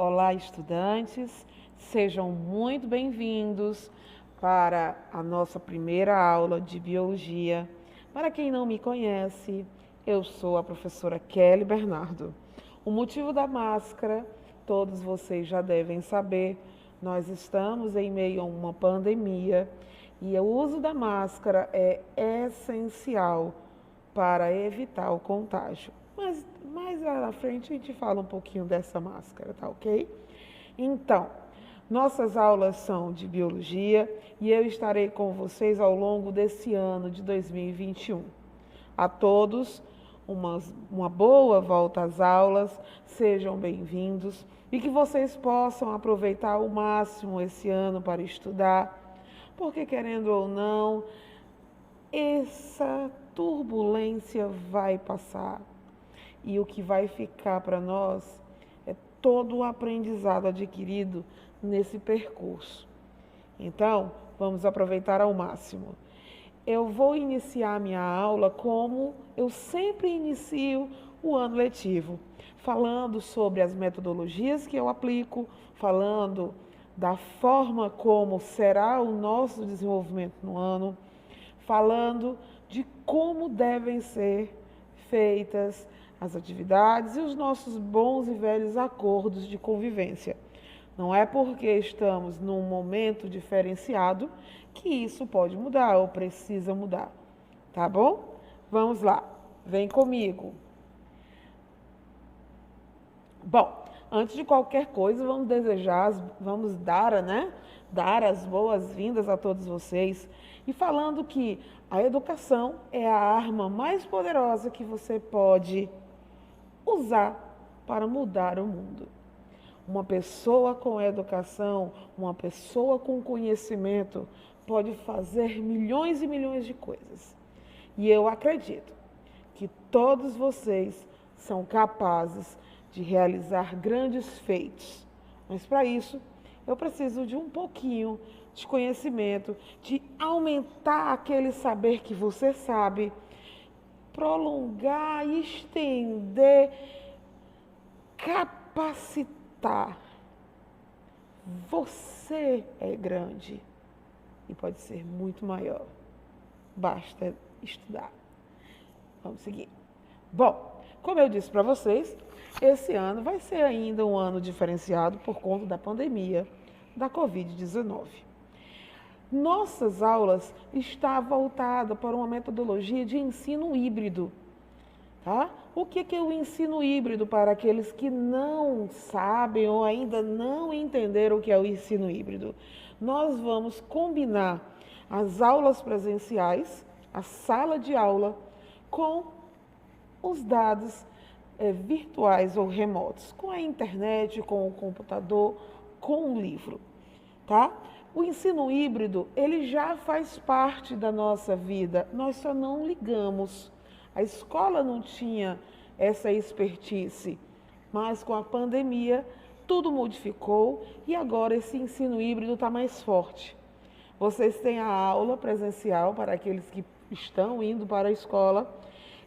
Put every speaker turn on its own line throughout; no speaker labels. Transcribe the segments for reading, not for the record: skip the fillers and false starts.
Olá, estudantes, sejam muito bem-vindos para a nossa primeira aula de Biologia. Para quem não me conhece, eu sou a professora Kelly Bernardo. O motivo da máscara, todos vocês já devem saber, nós estamos em meio a uma pandemia e o uso da máscara é essencial para evitar o contágio. Mas mais lá na frente a gente fala um pouquinho dessa máscara, tá ok? Então, nossas aulas são de biologia e eu estarei com vocês ao longo desse ano de 2021. A todos, uma boa volta às aulas, sejam bem-vindos e que vocês possam aproveitar ao máximo esse ano para estudar, porque querendo ou não, essa turbulência vai passar e o que vai ficar para nós é todo o aprendizado adquirido nesse percurso. Então, vamos aproveitar ao máximo. Eu vou iniciar minha aula como eu sempre inicio o ano letivo, falando sobre as metodologias que eu aplico, falando da forma como será o nosso desenvolvimento no ano, falando de como devem ser feitas as atividades e os nossos bons e velhos acordos de convivência. Não é porque estamos num momento diferenciado que isso pode mudar ou precisa mudar. Tá bom? Vamos lá, vem comigo. Bom, antes de qualquer coisa, vamos dar as boas-vindas a todos vocês e falando que a educação é a arma mais poderosa que você pode usar para mudar o mundo. Uma pessoa com educação, uma pessoa com conhecimento pode fazer milhões e milhões de coisas. E eu acredito que todos vocês são capazes de realizar grandes feitos. Mas para isso, eu preciso de um pouquinho de conhecimento, de aumentar aquele saber que você sabe, prolongar, estender, capacitar. Você é grande e pode ser muito maior. Basta estudar. Vamos seguir. Bom, como eu disse para vocês, esse ano vai ser ainda um ano diferenciado por conta da pandemia da Covid-19. Nossas aulas estão voltadas para uma metodologia de ensino híbrido. Tá? O que é o ensino híbrido para aqueles que não sabem ou ainda não entenderam o que é o ensino híbrido? Nós vamos combinar as aulas presenciais, a sala de aula, com os dados virtuais ou remotos, com a internet, com o computador, com o livro. Tá? O ensino híbrido, ele já faz parte da nossa vida, nós só não ligamos. A escola não tinha essa expertise, mas com a pandemia tudo modificou e agora esse ensino híbrido está mais forte. Vocês têm a aula presencial para aqueles que estão indo para a escola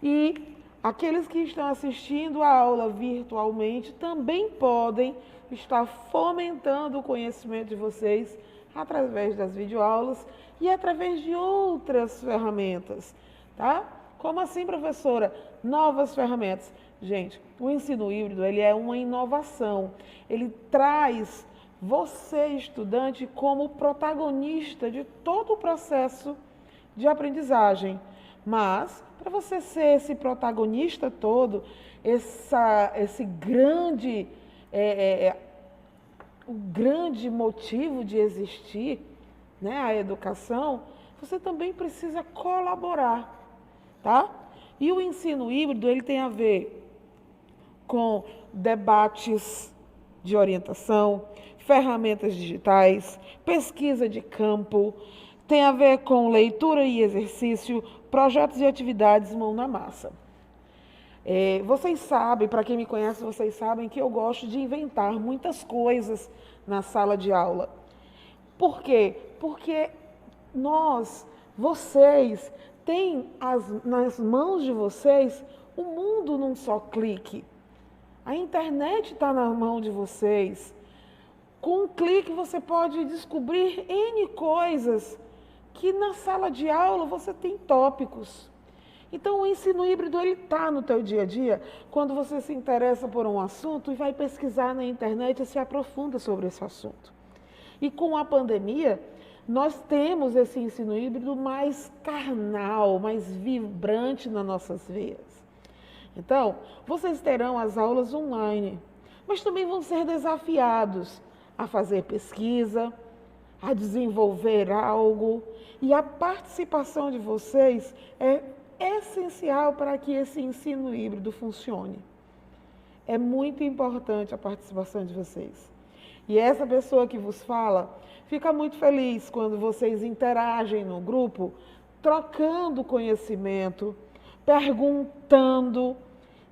e aqueles que estão assistindo a aula virtualmente também podem estar fomentando o conhecimento de vocês através das videoaulas e através de outras ferramentas, tá? Como assim, professora? Novas ferramentas. Gente, o ensino híbrido, ele é uma inovação. Ele traz você, estudante, como protagonista de todo o processo de aprendizagem. Mas, para você ser esse protagonista todo, esse grande, o grande motivo de existir, né, a educação, você também precisa colaborar. Tá? E o ensino híbrido, ele tem a ver com debates de orientação, ferramentas digitais, pesquisa de campo, tem a ver com leitura e exercício, projetos e atividades mão na massa. Vocês sabem, para quem me conhece, vocês sabem que eu gosto de inventar muitas coisas na sala de aula. Por quê? Porque vocês, têm nas mãos de vocês o mundo num só clique. A internet está na mão de vocês. Com um clique você pode descobrir N coisas que na sala de aula você tem tópicos. Então o ensino híbrido ele está no teu dia a dia quando você se interessa por um assunto e vai pesquisar na internet e se aprofunda sobre esse assunto. E com a pandemia, nós temos esse ensino híbrido mais carnal, mais vibrante nas nossas veias. Então, vocês terão as aulas online, mas também vão ser desafiados a fazer pesquisa, a desenvolver algo, e a participação de vocês é essencial para que esse ensino híbrido funcione. É muito importante a participação de vocês. E essa pessoa que vos fala fica muito feliz quando vocês interagem no grupo, trocando conhecimento, perguntando.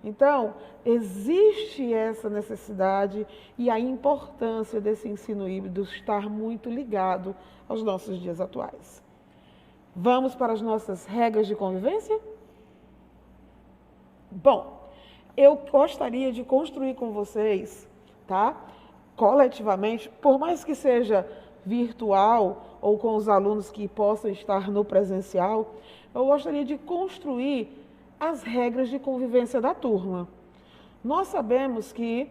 Então, existe essa necessidade e a importância desse ensino híbrido estar muito ligado aos nossos dias atuais. Vamos para as nossas regras de convivência? Bom, eu gostaria de construir com vocês, tá? Coletivamente, por mais que seja virtual ou com os alunos que possam estar no presencial, eu gostaria de construir as regras de convivência da turma. Nós sabemos que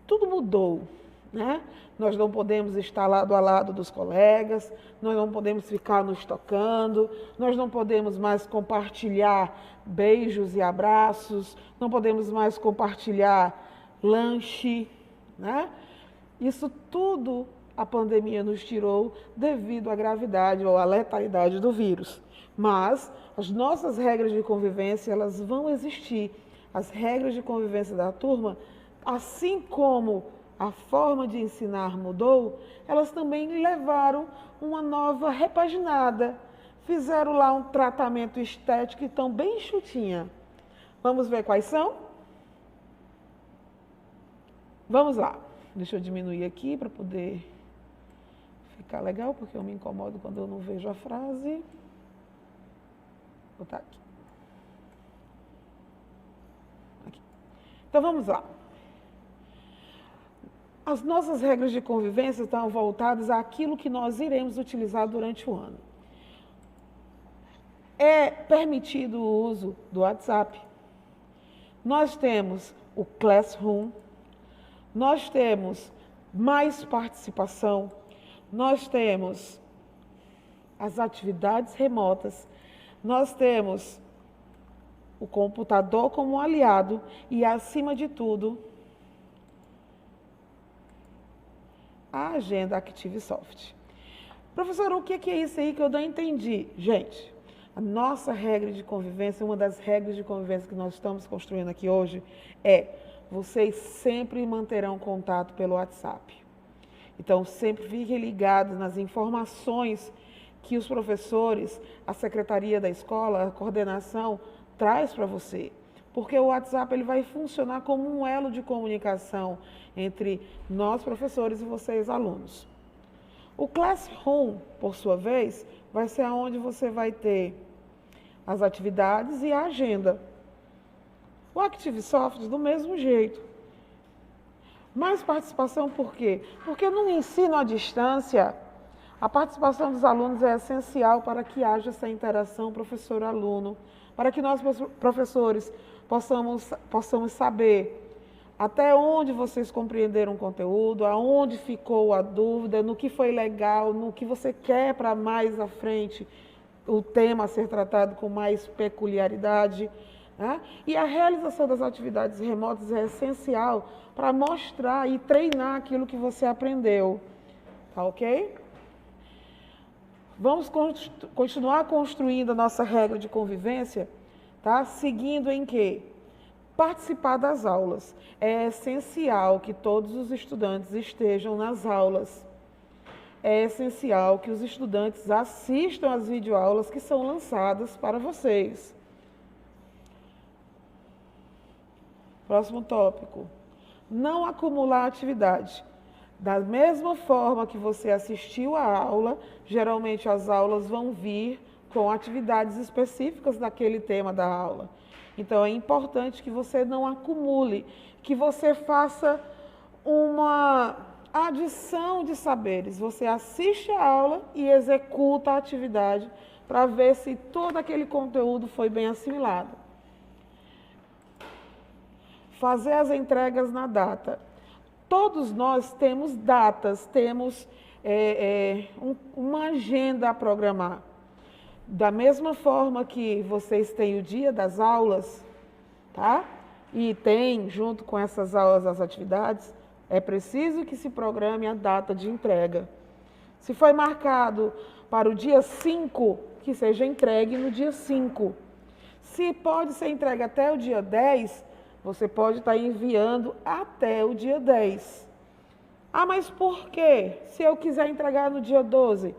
tudo mudou, né? Nós não podemos estar lado a lado dos colegas, nós não podemos ficar nos tocando, nós não podemos mais compartilhar beijos e abraços, não podemos mais compartilhar lanche, né? Isso tudo a pandemia nos tirou devido à gravidade ou à letalidade do vírus. Mas as nossas regras de convivência, elas vão existir. As regras de convivência da turma, assim como a forma de ensinar mudou, elas também levaram uma nova repaginada. Fizeram lá um tratamento estético e tão bem enxutinha. Vamos ver quais são? Vamos lá. Deixa eu diminuir aqui para poder ficar legal, porque eu me incomodo quando eu não vejo a frase. Vou botar aqui. Então vamos lá. As nossas regras de convivência estão voltadas àquilo que nós iremos utilizar durante o ano. É permitido o uso do WhatsApp. Nós temos o Classroom. Nós temos mais participação. Nós temos as atividades remotas. Nós temos o computador como aliado e, acima de tudo, a agenda ActiveSoft. Professor, o que é isso aí que eu não entendi? Gente, a nossa regra de convivência, uma das regras de convivência que nós estamos construindo aqui hoje é: vocês sempre manterão contato pelo WhatsApp. Então, sempre fiquem ligados nas informações que os professores, a secretaria da escola, a coordenação traz para você. Porque o WhatsApp ele vai funcionar como um elo de comunicação entre nós, professores, e vocês, alunos. O Classroom, por sua vez, vai ser onde você vai ter as atividades e a agenda. O ActiveSoft, do mesmo jeito. Mais participação por quê? Porque no ensino à distância, a participação dos alunos é essencial para que haja essa interação professor-aluno, para que nós, professores, possamos saber até onde vocês compreenderam o conteúdo, aonde ficou a dúvida, no que foi legal, no que você quer para mais à frente, o tema a ser tratado com mais peculiaridade. Né? E a realização das atividades remotas é essencial para mostrar e treinar aquilo que você aprendeu. Tá ok? Vamos continuar construindo a nossa regra de convivência, tá? Seguindo em quê? Participar das aulas. É essencial que todos os estudantes estejam nas aulas. É essencial que os estudantes assistam às videoaulas que são lançadas para vocês. Próximo tópico. Não acumular atividade. Da mesma forma que você assistiu à aula, geralmente as aulas vão vir com atividades específicas daquele tema da aula. Então, é importante que você não acumule, que você faça uma adição de saberes. Você assiste a aula e executa a atividade para ver se todo aquele conteúdo foi bem assimilado. Fazer as entregas na data. Todos nós temos datas, temos uma agenda a programar. Da mesma forma que vocês têm o dia das aulas, tá? E tem, junto com essas aulas, as atividades, é preciso que se programe a data de entrega. Se foi marcado para o dia 5, que seja entregue no dia 5. Se pode ser entregue até o dia 10, você pode estar enviando até o dia 10. Ah, mas por quê? Se eu quiser entregar no dia 12,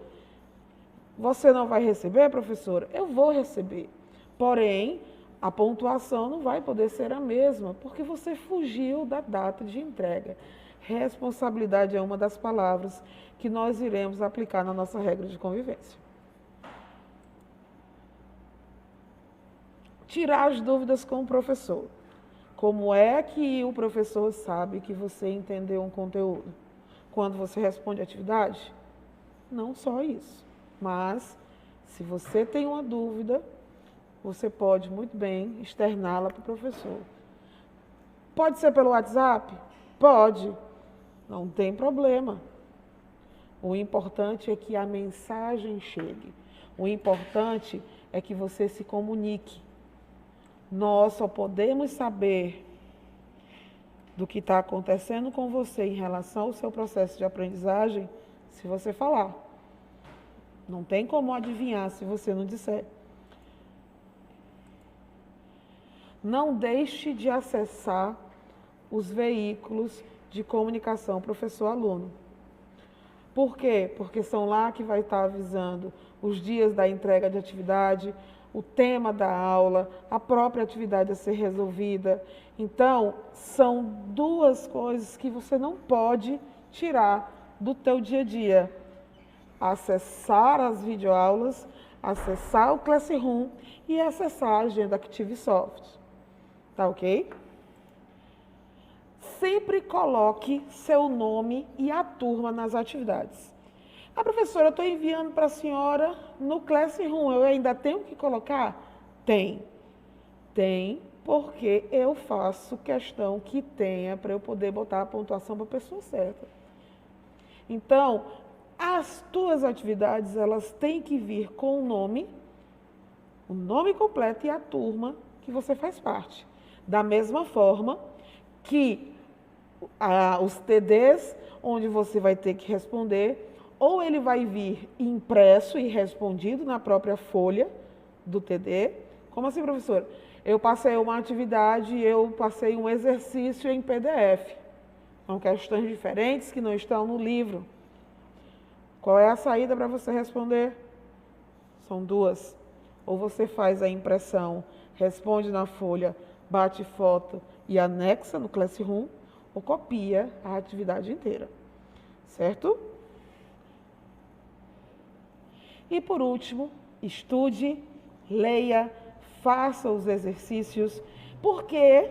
você não vai receber, professora? Eu vou receber. Porém, a pontuação não vai poder ser a mesma, porque você fugiu da data de entrega. Responsabilidade é uma das palavras que nós iremos aplicar na nossa regra de convivência. Tirar as dúvidas com o professor. Como é que o professor sabe que você entendeu um conteúdo? Quando você responde a atividade? Não só isso, mas se você tem uma dúvida, você pode muito bem externá-la para o professor. Pode ser pelo WhatsApp? Pode, não tem problema. O importante é que a mensagem chegue. O importante é que você se comunique. Nós só podemos saber do que está acontecendo com você em relação ao seu processo de aprendizagem se você falar. Não tem como adivinhar se você não disser. Não deixe de acessar os veículos de comunicação professor-aluno. Por quê? Porque são lá que vai estar avisando os dias da entrega de atividade, o tema da aula, a própria atividade a ser resolvida. Então, são duas coisas que você não pode tirar do teu dia a dia. Acessar as videoaulas, acessar o Classroom e acessar a agenda ActiveSoft. Tá ok? Sempre coloque seu nome e a turma nas atividades. Ah, professora, eu estou enviando para a senhora no Classroom, eu ainda tenho que colocar? Tem. Tem, porque eu faço questão que tenha para eu poder botar a pontuação para a pessoa certa. Então, as tuas atividades, elas têm que vir com o nome completo e a turma que você faz parte. Da mesma forma que os TDs, onde você vai ter que responder, ou ele vai vir impresso e respondido na própria folha do TD. Como assim, professora? Eu passei uma atividade, eu passei um exercício em PDF. São questões diferentes que não estão no livro. Qual é a saída para você responder? São duas. Ou você faz a impressão, responde na folha, bate foto e anexa no Classroom, ou copia a atividade inteira. Certo? E por último, estude, leia, faça os exercícios, porque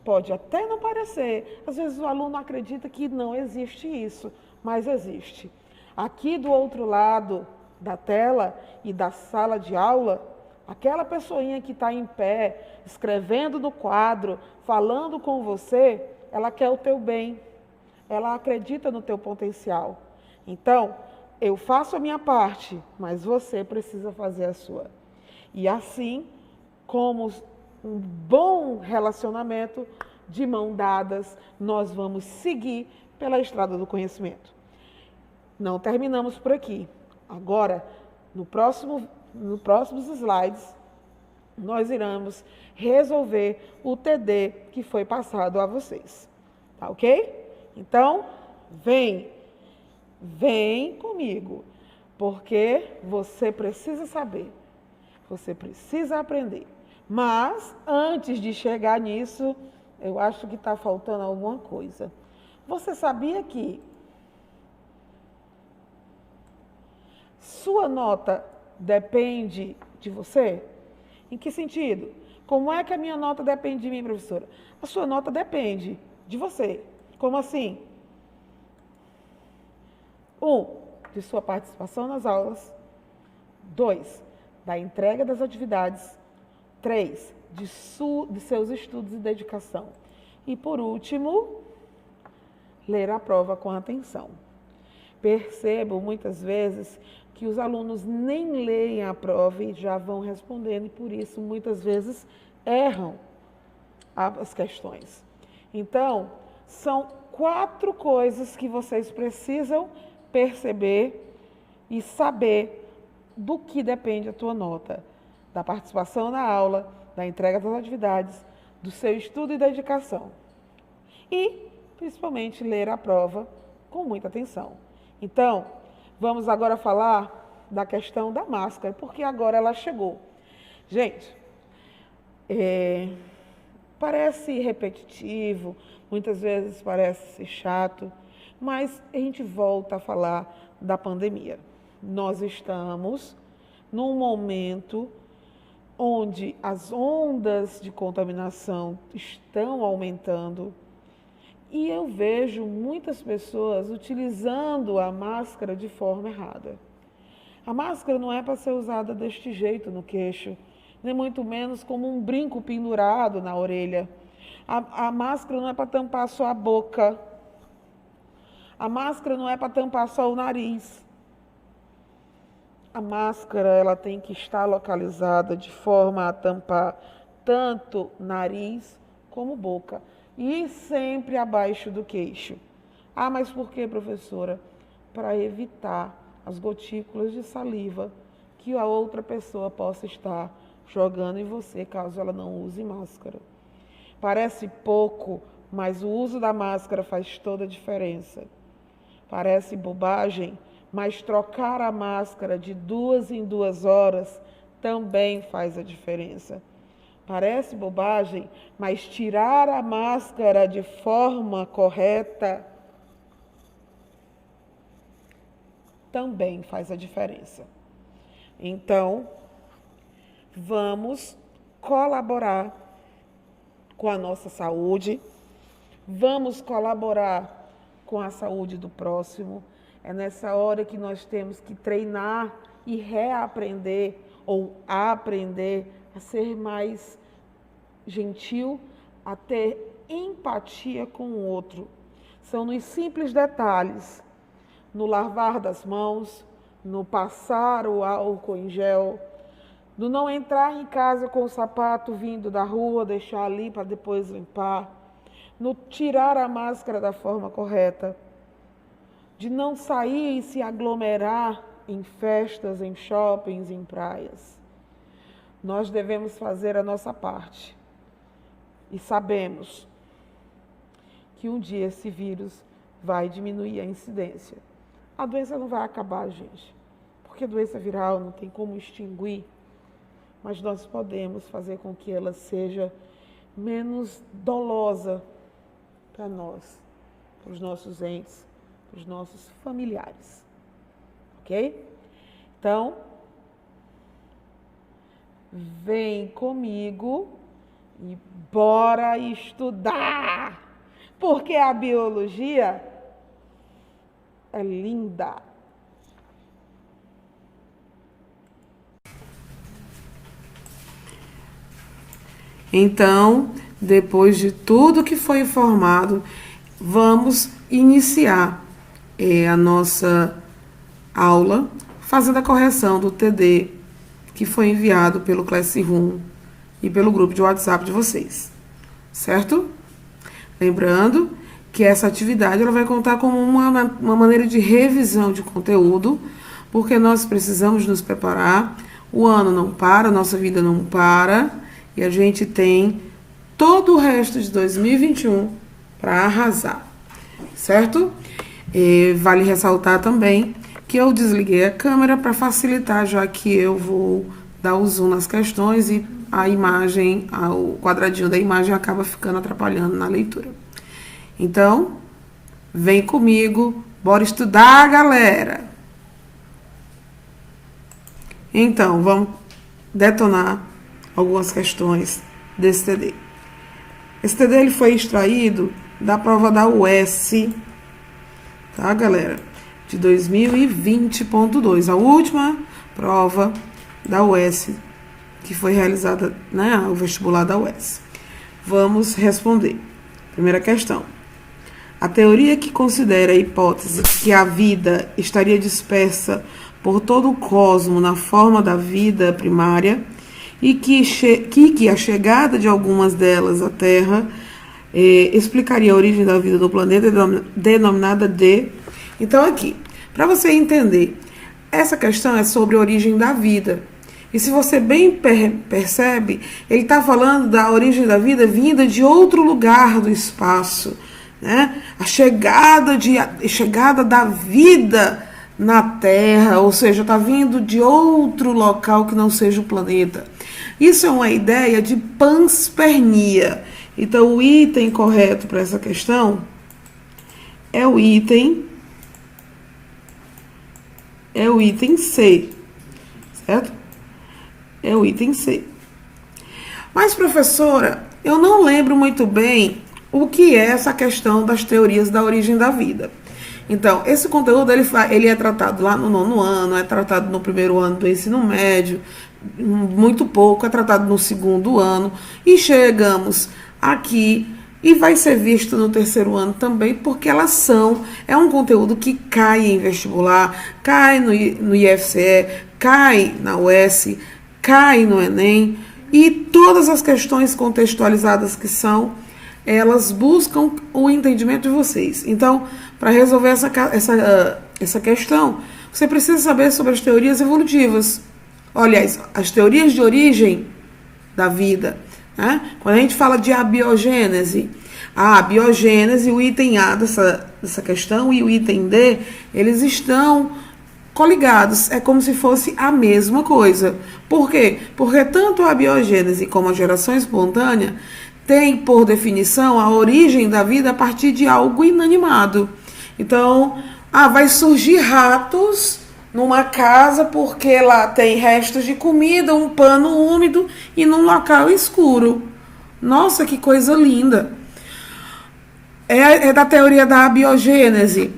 pode até não parecer, às vezes o aluno acredita que não existe isso, mas existe. Aqui do outro lado da tela e da sala de aula, aquela pessoinha que está em pé, escrevendo no quadro, falando com você, ela quer o teu bem, ela acredita no teu potencial. Então, eu faço a minha parte, mas você precisa fazer a sua. E assim, como um bom relacionamento, de mão dadas, nós vamos seguir pela estrada do conhecimento. Não terminamos por aqui. Agora, nos próximos slides, nós iremos resolver o TD que foi passado a vocês. Tá ok? Então, vem comigo, porque você precisa saber, você precisa aprender. Mas, antes de chegar nisso, eu acho que está faltando alguma coisa. Você sabia que sua nota depende de você? Em que sentido? Como é que a minha nota depende de mim, professora? A sua nota depende de você. Como assim? 1, de sua participação nas aulas. 2, da entrega das atividades. 3, de seus estudos e dedicação. E, por último, ler a prova com atenção. Percebo, muitas vezes, que os alunos nem leem a prova e já vão respondendo, e por isso, muitas vezes, erram as questões. Então, são 4 coisas que vocês precisam perceber e saber do que depende a tua nota. Da participação na aula, da entrega das atividades, do seu estudo e dedicação. E, principalmente, ler a prova com muita atenção. Então, vamos agora falar da questão da máscara, porque agora ela chegou. Gente, parece repetitivo, muitas vezes parece ser chato, mas a gente volta a falar da pandemia. Nós estamos num momento onde as ondas de contaminação estão aumentando e eu vejo muitas pessoas utilizando a máscara de forma errada. A máscara não é para ser usada deste jeito no queixo, nem muito menos como um brinco pendurado na orelha. A máscara não é para tampar só a boca. A máscara não é para tampar só o nariz. A máscara ela tem que estar localizada de forma a tampar tanto nariz como boca e sempre abaixo do queixo. Ah, mas por que, professora? Para evitar as gotículas de saliva que a outra pessoa possa estar jogando em você caso ela não use máscara. Parece pouco, mas o uso da máscara faz toda a diferença. Parece bobagem, mas trocar a máscara de 2 em 2 horas também faz a diferença. Parece bobagem, mas tirar a máscara de forma correta também faz a diferença. Então, vamos colaborar com a nossa saúde, vamos colaborar com a saúde do próximo. É nessa hora que nós temos que treinar e reaprender ou aprender a ser mais gentil, a ter empatia com o outro. São nos simples detalhes, no lavar das mãos, no passar o álcool em gel, no não entrar em casa com o sapato vindo da rua, deixar ali para depois limpar, no tirar a máscara da forma correta, de não sair e se aglomerar em festas, em shoppings, em praias. Nós devemos fazer a nossa parte. E sabemos que um dia esse vírus vai diminuir a incidência. A doença não vai acabar, gente, porque doença viral não tem como extinguir, mas nós podemos fazer com que ela seja menos dolosa para nós, para os nossos entes, para os nossos familiares, ok? Então, vem comigo e bora estudar, porque a biologia é linda. Então, depois de tudo que foi informado, vamos iniciar a nossa aula fazendo a correção do TD que foi enviado pelo Classroom e pelo grupo de WhatsApp de vocês, certo? Lembrando que essa atividade ela vai contar como uma maneira de revisão de conteúdo, porque nós precisamos nos preparar, o ano não para, a nossa vida não para, e a gente tem todo o resto de 2021 para arrasar, certo? Vale ressaltar também que eu desliguei a câmera para facilitar, já que eu vou dar o zoom nas questões e a imagem, o quadradinho da imagem acaba ficando atrapalhando na leitura. Então, vem comigo, bora estudar, galera! Então, vamos detonar algumas questões desse TD. Esse TD ele foi extraído da prova da UES, tá, galera? De 2020.2, a última prova da UES, que foi realizada, né, o vestibular da UES. Vamos responder. Primeira questão. A teoria que considera a hipótese que a vida estaria dispersa por todo o cosmos na forma da vida primária e que a chegada de algumas delas à Terra explicaria a origem da vida do planeta, denominada de... Então, aqui, para você entender, essa questão é sobre a origem da vida. E se você bem percebe, ele está falando da origem da vida vinda de outro lugar do espaço, né? A chegada da vida na Terra, ou seja, está vindo de outro local que não seja o planeta. Isso é uma ideia de panspermia. Então, o item correto para essa questão é o item C, certo? É o item C. Mas, professora, eu não lembro muito bem o que é essa questão das teorias da origem da vida. Então, esse conteúdo ele é tratado lá no 9º ano, é tratado no 1º ano do ensino médio, muito pouco, é tratado no 2º ano, e chegamos aqui e vai ser visto no 3º ano também, porque é um conteúdo que cai em vestibular, cai no IFCE, cai na UES, cai no Enem, e todas as questões contextualizadas que são, elas buscam o entendimento de vocês. Então, para resolver essa questão, você precisa saber sobre as teorias evolutivas. Aliás, as teorias de origem da vida, né? Quando a gente fala de abiogênese, a biogênese, o item A dessa questão e o item D, eles estão coligados, é como se fosse a mesma coisa. Por quê? Porque tanto a biogênese como a geração espontânea tem, por definição, a origem da vida a partir de algo inanimado. Então, vai surgir ratos numa casa porque lá tem restos de comida, um pano úmido e num local escuro. Nossa, que coisa linda! É da teoria da abiogênese.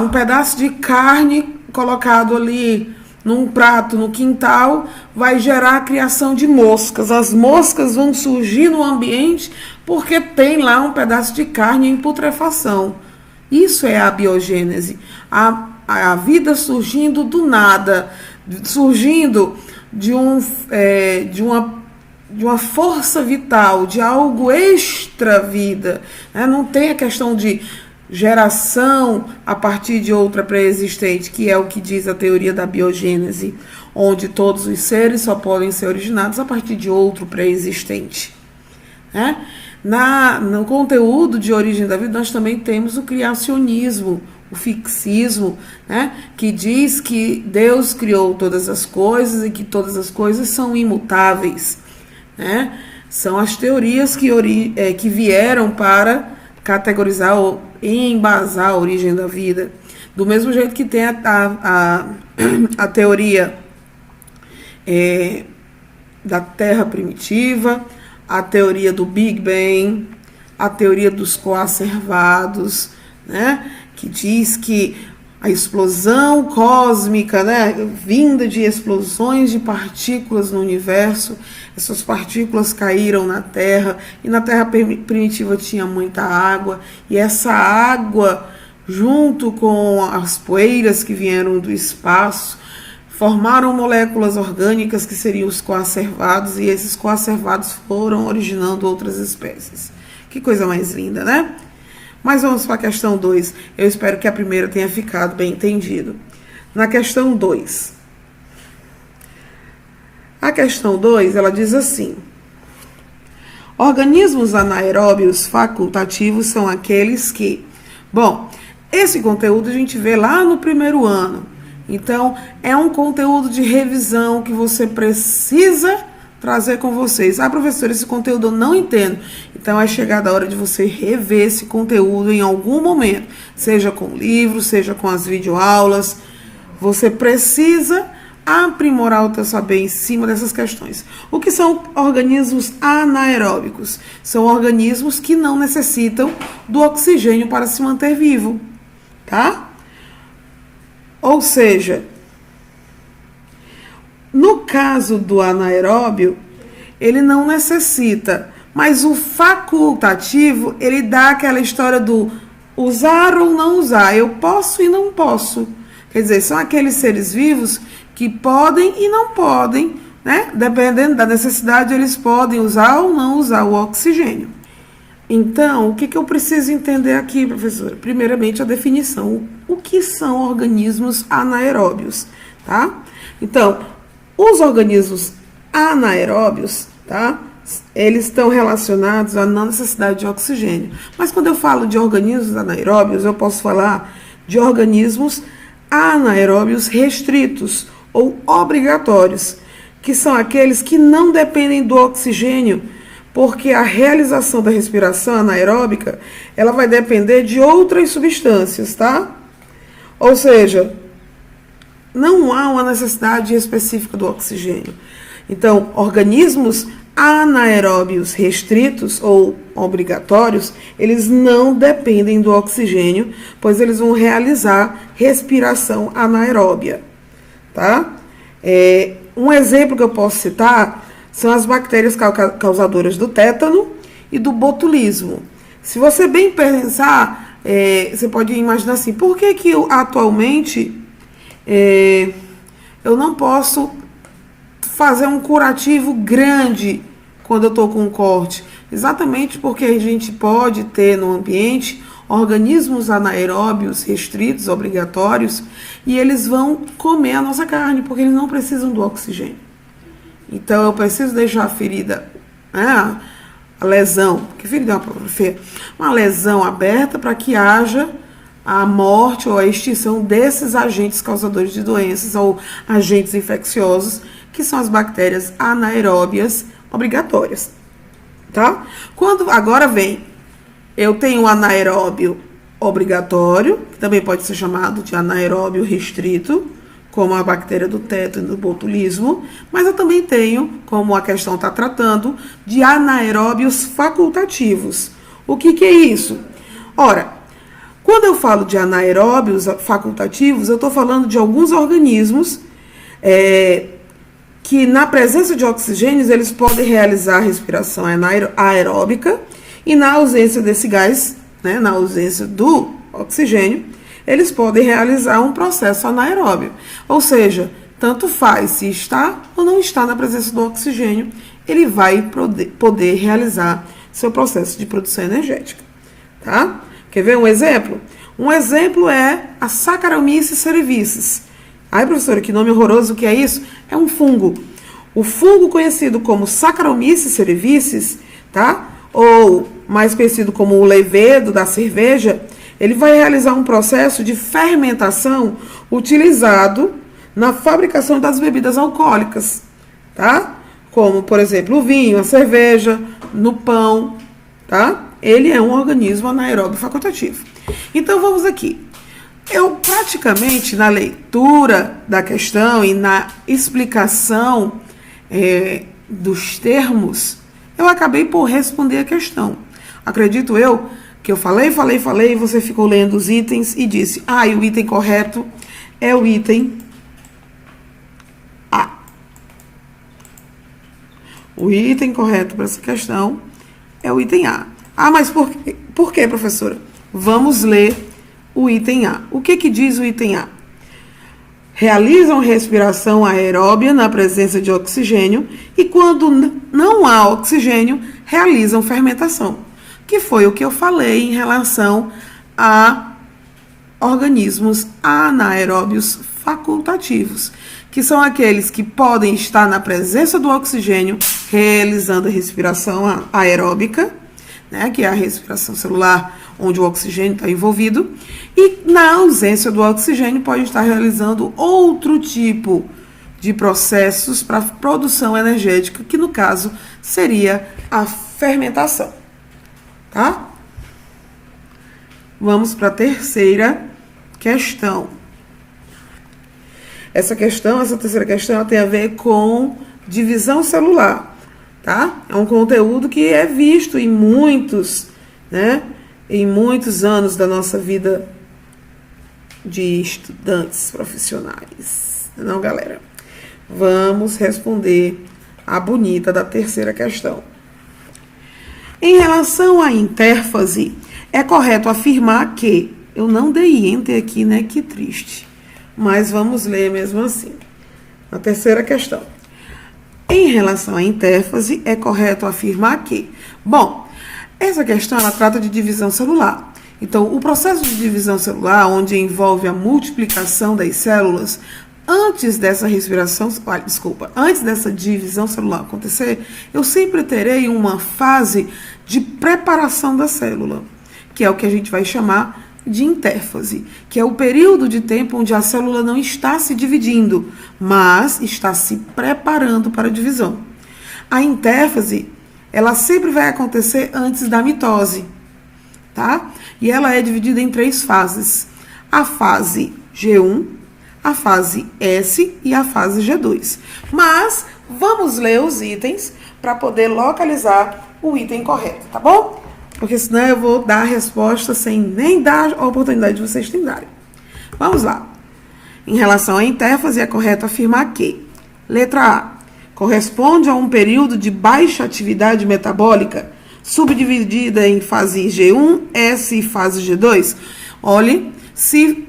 Um pedaço de carne colocado ali num prato no quintal vai gerar a criação de moscas. As moscas vão surgir no ambiente porque tem lá um pedaço de carne em putrefação. Isso é a abiogênese. A vida surgindo do nada, surgindo de uma força vital, de algo extra-vida. Né? Não tem a questão de geração a partir de outra pré-existente, que é o que diz a teoria da biogênese, onde todos os seres só podem ser originados a partir de outro pré-existente. Né? No conteúdo de origem da vida, nós também temos o criacionismo, o fixismo, né? Que diz que Deus criou todas as coisas e que todas as coisas são imutáveis. Né? São as teorias que vieram para categorizar e embasar a origem da vida. Do mesmo jeito que tem a teoria da Terra primitiva, a teoria do Big Bang, a teoria dos coacervados, né? Que diz que a explosão cósmica, né, vinda de explosões de partículas no universo, essas partículas caíram na Terra, e na Terra primitiva tinha muita água, e essa água, junto com as poeiras que vieram do espaço, formaram moléculas orgânicas que seriam os coacervados, e esses coacervados foram originando outras espécies. Que coisa mais linda, né? Mas vamos para a questão 2. Eu espero que a primeira tenha ficado bem entendido. Na questão 2. A questão 2, ela diz assim: organismos anaeróbios facultativos são aqueles que... Bom, esse conteúdo a gente vê lá no 1º ano. Então, é um conteúdo de revisão que você precisa trazer com vocês. Professora, esse conteúdo eu não entendo. Então, é chegada a hora de você rever esse conteúdo em algum momento. Seja com livro, seja com as videoaulas. Você precisa aprimorar o teu saber em cima dessas questões. O que são organismos anaeróbicos? São organismos que não necessitam do oxigênio para se manter vivo, tá? Ou seja, no caso do anaeróbio, ele não necessita, mas o facultativo, ele dá aquela história do usar ou não usar. Eu posso e não posso. Quer dizer, são aqueles seres vivos que podem e não podem, né? Dependendo da necessidade, eles podem usar ou não usar o oxigênio. Então, o que eu preciso entender aqui, professora? Primeiramente, a definição. O que são organismos anaeróbios, tá? Então, os organismos anaeróbios, tá? Eles estão relacionados à não necessidade de oxigênio. Mas quando eu falo de organismos anaeróbios, eu posso falar de organismos anaeróbios restritos ou obrigatórios, que são aqueles que não dependem do oxigênio, porque a realização da respiração anaeróbica, ela vai depender de outras substâncias, tá? Ou seja, não há uma necessidade específica do oxigênio. Então, organismos anaeróbios restritos ou obrigatórios, eles não dependem do oxigênio, pois eles vão realizar respiração anaeróbia, tá? Um exemplo que eu posso citar são as bactérias causadoras do tétano e do botulismo. Se você bem pensar, você pode imaginar assim, por que atualmente eu não posso fazer um curativo grande quando eu estou com um corte? Exatamente porque a gente pode ter no ambiente organismos anaeróbios restritos, obrigatórios, e eles vão comer a nossa carne, porque eles não precisam do oxigênio. Então, eu preciso deixar a ferida, a lesão, que ferida é uma palavra feia, uma lesão aberta para que haja a morte ou a extinção desses agentes causadores de doenças ou agentes infecciosos, que são as bactérias anaeróbias obrigatórias, tá? Agora vem, eu tenho o anaeróbio obrigatório, que também pode ser chamado de anaeróbio restrito, como a bactéria do tétano e do botulismo, mas eu também tenho, como a questão está tratando, de anaeróbios facultativos. O que é isso? Ora, quando eu falo de anaeróbios facultativos, eu estou falando de alguns organismos que, na presença de oxigênios, eles podem realizar a respiração aeróbica, e na ausência desse gás, né, na ausência do oxigênio, eles podem realizar um processo anaeróbio. Ou seja, tanto faz se está ou não está na presença do oxigênio, ele vai poder realizar seu processo de produção energética. Tá? Quer ver um exemplo? Um exemplo é a Saccharomyces cerevisiae. Ai, professora, que nome horroroso, o que é isso? É um fungo. O fungo conhecido como Saccharomyces cerevisiae, tá? Ou mais conhecido como o levedo da cerveja, ele vai realizar um processo de fermentação utilizado na fabricação das bebidas alcoólicas, tá? Como, por exemplo, o vinho, a cerveja, no pão, tá? Ele é um organismo anaeróbio facultativo. Então, vamos aqui. Eu praticamente, na leitura da questão e na explicação dos termos, eu acabei por responder a questão. Acredito eu que eu falei, e você ficou lendo os itens e disse, e o item correto é o item A. O item correto para essa questão é o item A. Mas por quê, professora? Vamos ler o item A. O que diz o item A? Realizam respiração aeróbia na presença de oxigênio e, quando não há oxigênio, realizam fermentação. Que foi o que eu falei em relação a organismos anaeróbios facultativos, que são aqueles que podem estar na presença do oxigênio, realizando a respiração aeróbica, né, que é a respiração celular, onde o oxigênio está envolvido, e na ausência do oxigênio pode estar realizando outro tipo de processos para produção energética, que no caso seria a fermentação. Tá? Vamos para a terceira questão. essa terceira questão, ela tem a ver com divisão celular, tá? É um conteúdo que é visto em muitos, né? Em muitos anos da nossa vida de estudantes profissionais. Não, galera? Vamos responder a bonita da terceira questão. Em relação à intérfase, é correto afirmar que... Eu não dei enter aqui, né? Que triste. Mas vamos ler mesmo assim. A terceira questão. Em relação à intérfase, é correto afirmar que... Bom, essa questão ela trata de divisão celular. Então, o processo de divisão celular, onde envolve a multiplicação das células, antes dessa antes dessa divisão celular acontecer, eu sempre terei uma fase de preparação da célula, que é o que a gente vai chamar de intérfase, que é o período de tempo onde a célula não está se dividindo, mas está se preparando para a divisão. A intérfase, ela sempre vai acontecer antes da mitose, tá? E ela é dividida em 3 fases. A fase G1, a fase S e a fase G2. Mas vamos ler os itens para poder localizar o item correto, tá bom? Porque senão eu vou dar a resposta sem nem dar a oportunidade de vocês tentarem. Vamos lá. Em relação à intérfase, é correto afirmar que, letra A, corresponde a um período de baixa atividade metabólica, subdividida em fase G1, S e fase G2. Olhe, se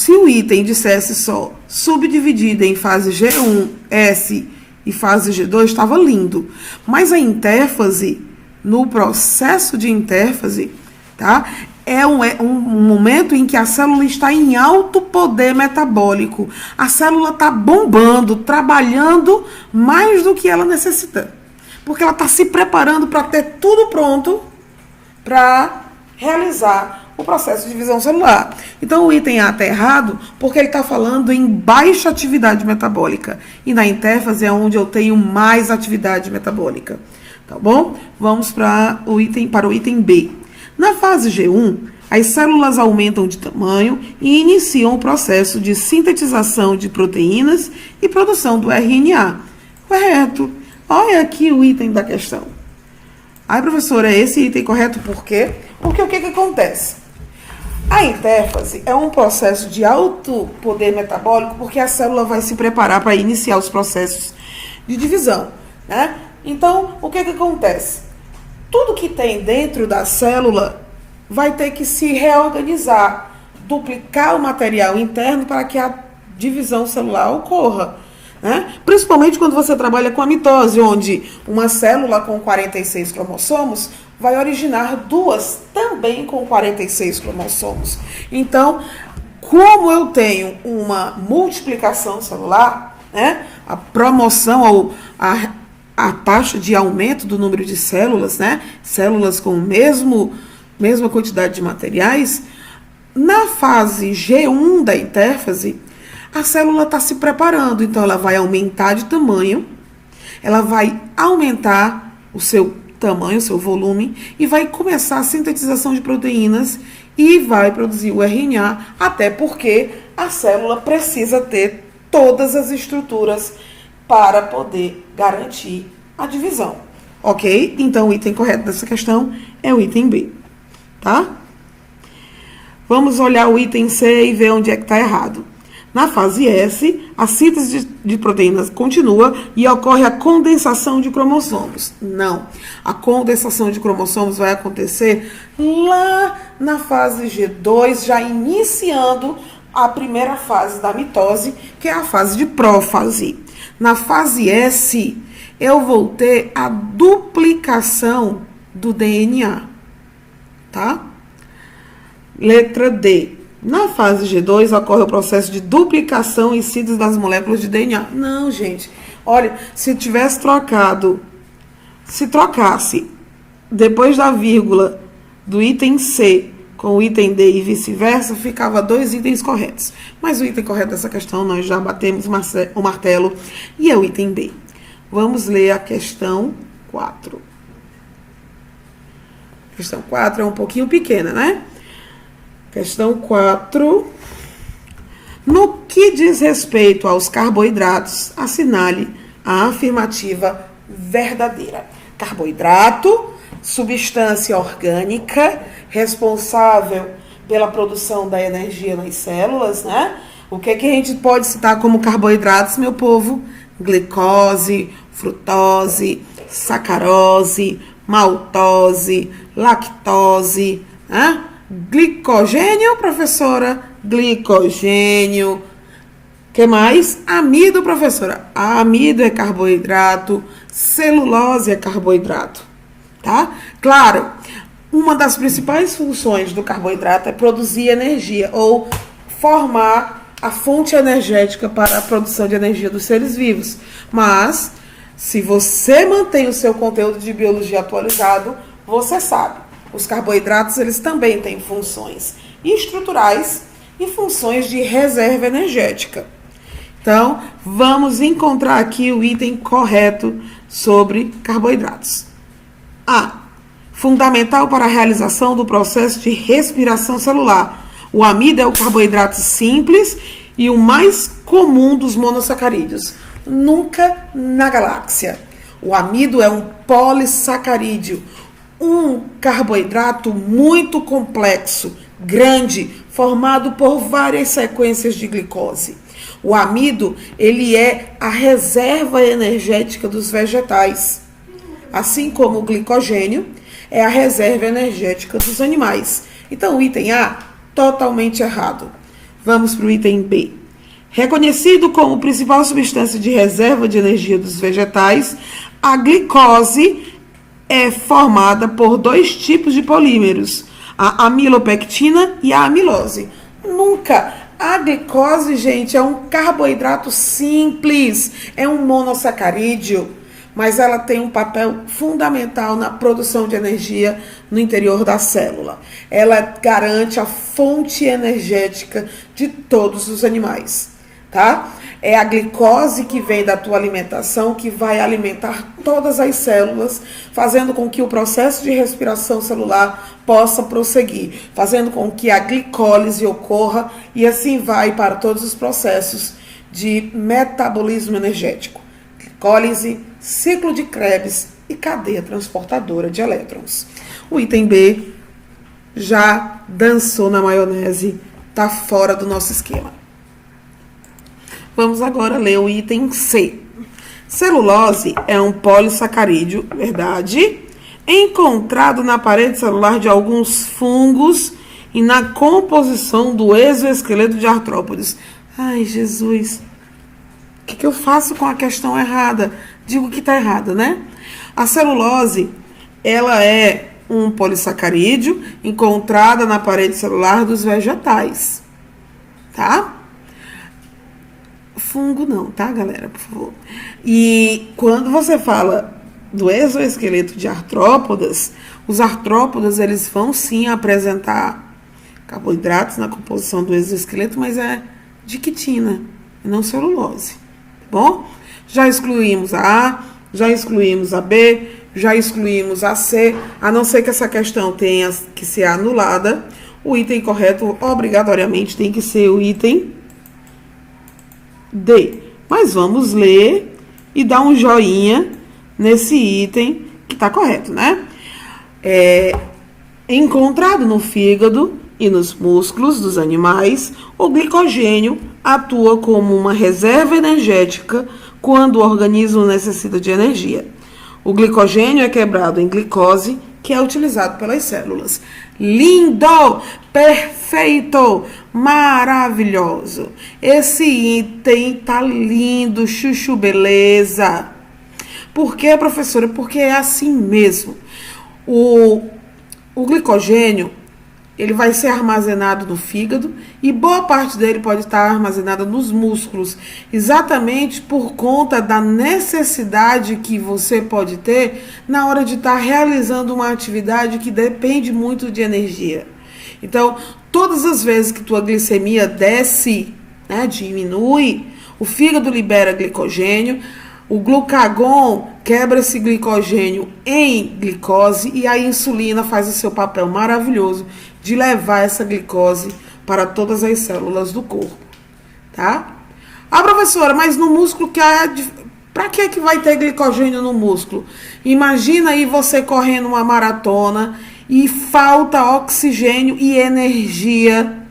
o item dissesse só subdividida em fase G1, S e fase G2, estava lindo. Mas a intérfase, no processo de intérfase, tá? É um momento em que a célula está em alto poder metabólico. A célula está bombando, trabalhando mais do que ela necessita. Porque ela está se preparando para ter tudo pronto para realizar o processo de divisão celular. Então, o item A está errado porque ele está falando em baixa atividade metabólica. E na intérfase é onde eu tenho mais atividade metabólica. Tá bom? Vamos para o item B. Na fase G1, as células aumentam de tamanho e iniciam o processo de sintetização de proteínas e produção do RNA. Correto. Olha aqui o item da questão. Ai, professora, é esse item correto por quê? Porque o que acontece? A intérfase é um processo de alto poder metabólico porque a célula vai se preparar para iniciar os processos de divisão, né? Então, o que acontece? Tudo que tem dentro da célula vai ter que se reorganizar, duplicar o material interno para que a divisão celular ocorra, né? Principalmente quando você trabalha com a mitose, onde uma célula com 46 cromossomos vai originar 2 também com 46 cromossomos. Então, como eu tenho uma multiplicação celular, né? A promoção ou a taxa de aumento do número de células, né? Células com mesma quantidade de materiais, na fase G1 da intérfase, a célula está se preparando, então ela vai aumentar de tamanho, ela vai aumentar o seu tamanho, o seu volume, e vai começar a sintetização de proteínas e vai produzir o RNA, até porque a célula precisa ter todas as estruturas para poder garantir a divisão. Ok? Então, o item correto dessa questão é o item B. Tá? Vamos olhar o item C e ver onde é que está errado. Na fase S, a síntese de proteínas continua e ocorre a condensação de cromossomos. Não. A condensação de cromossomos vai acontecer lá na fase G2, já iniciando a primeira fase da mitose, que é a fase de prófase. Na fase S, eu vou ter a duplicação do DNA. Tá? Letra D. Na fase G2 ocorre o processo de duplicação e síntese das moléculas de DNA. Não, gente. Olha, se trocasse depois da vírgula do item C com o item D e vice-versa, ficava 2 itens corretos. Mas o item correto dessa questão nós já batemos o martelo e é o item B. Vamos ler a questão 4. A questão 4 é um pouquinho pequena, né? Questão 4. No que diz respeito aos carboidratos, assinale a afirmativa verdadeira. Carboidrato, substância orgânica, responsável pela produção da energia nas células, né? O que é que a gente pode citar como carboidratos, meu povo? Glicose, frutose, sacarose, maltose, lactose, né? Glicogênio, professora? Glicogênio. Que mais? Amido, professora? Amido é carboidrato, celulose é carboidrato, tá? Claro, uma das principais funções do carboidrato é produzir energia ou formar a fonte energética para a produção de energia dos seres vivos. Mas, se você mantém o seu conteúdo de biologia atualizado, você sabe, os carboidratos eles também têm funções estruturais e funções de reserva energética. Então, vamos encontrar aqui o item correto sobre carboidratos. A. Fundamental para a realização do processo de respiração celular. O amido é o carboidrato simples e o mais comum dos monossacarídeos. Nunca na galáxia. O amido é um polissacarídeo, um carboidrato muito complexo, grande, formado por várias sequências de glicose. O amido, ele é a reserva energética dos vegetais, assim como o glicogênio é a reserva energética dos animais. Então, o item A, totalmente errado. Vamos para o item B. Reconhecido como principal substância de reserva de energia dos vegetais, a glicose é formada por dois tipos de polímeros, a amilopectina e a amilose. Nunca! A glicose, gente, é um carboidrato simples, é um monossacarídeo, mas ela tem um papel fundamental na produção de energia no interior da célula. Ela garante a fonte energética de todos os animais, tá? É a glicose que vem da tua alimentação que vai alimentar todas as células, fazendo com que o processo de respiração celular possa prosseguir, fazendo com que a glicólise ocorra e assim vai para todos os processos de metabolismo energético. Glicólise, ciclo de Krebs e cadeia transportadora de elétrons. O item B já dançou na maionese, está fora do nosso esquema. Vamos agora ler o item C. Celulose é um polissacarídeo, verdade, encontrado na parede celular de alguns fungos e na composição do exoesqueleto de artrópodes. Ai, Jesus, o que eu faço com a questão errada? Digo que está errada, né? A celulose, ela é um polissacarídeo encontrada na parede celular dos vegetais, tá? Fungo não, tá, galera? Por favor. E quando você fala do exoesqueleto de artrópodas, os artrópodas, eles vão sim apresentar carboidratos na composição do exoesqueleto, mas é de quitina, não celulose, tá bom? Já excluímos a A, já excluímos a B, já excluímos a C, a não ser que essa questão tenha que ser anulada, o item correto obrigatoriamente tem que ser o item D. Mas vamos ler e dar um joinha nesse item que está correto, né? Encontrado no fígado e nos músculos dos animais, o glicogênio atua como uma reserva energética quando o organismo necessita de energia. O glicogênio é quebrado em glicose, que é utilizado pelas células. Lindo! Perfeito! Maravilhoso! Esse item tá lindo, chuchu beleza! Por quê, professora? Porque é assim mesmo. O glicogênio, ele vai ser armazenado no fígado e boa parte dele pode estar armazenada nos músculos, exatamente por conta da necessidade que você pode ter na hora de estar realizando uma atividade que depende muito de energia. Então, todas as vezes que tua glicemia desce, né, diminui, o fígado libera glicogênio, o glucagon quebra esse glicogênio em glicose e a insulina faz o seu papel maravilhoso de levar essa glicose para todas as células do corpo. tá? Ah, professora, mas no músculo para que vai ter glicogênio no músculo? Imagina aí você correndo uma maratona e falta oxigênio e energia,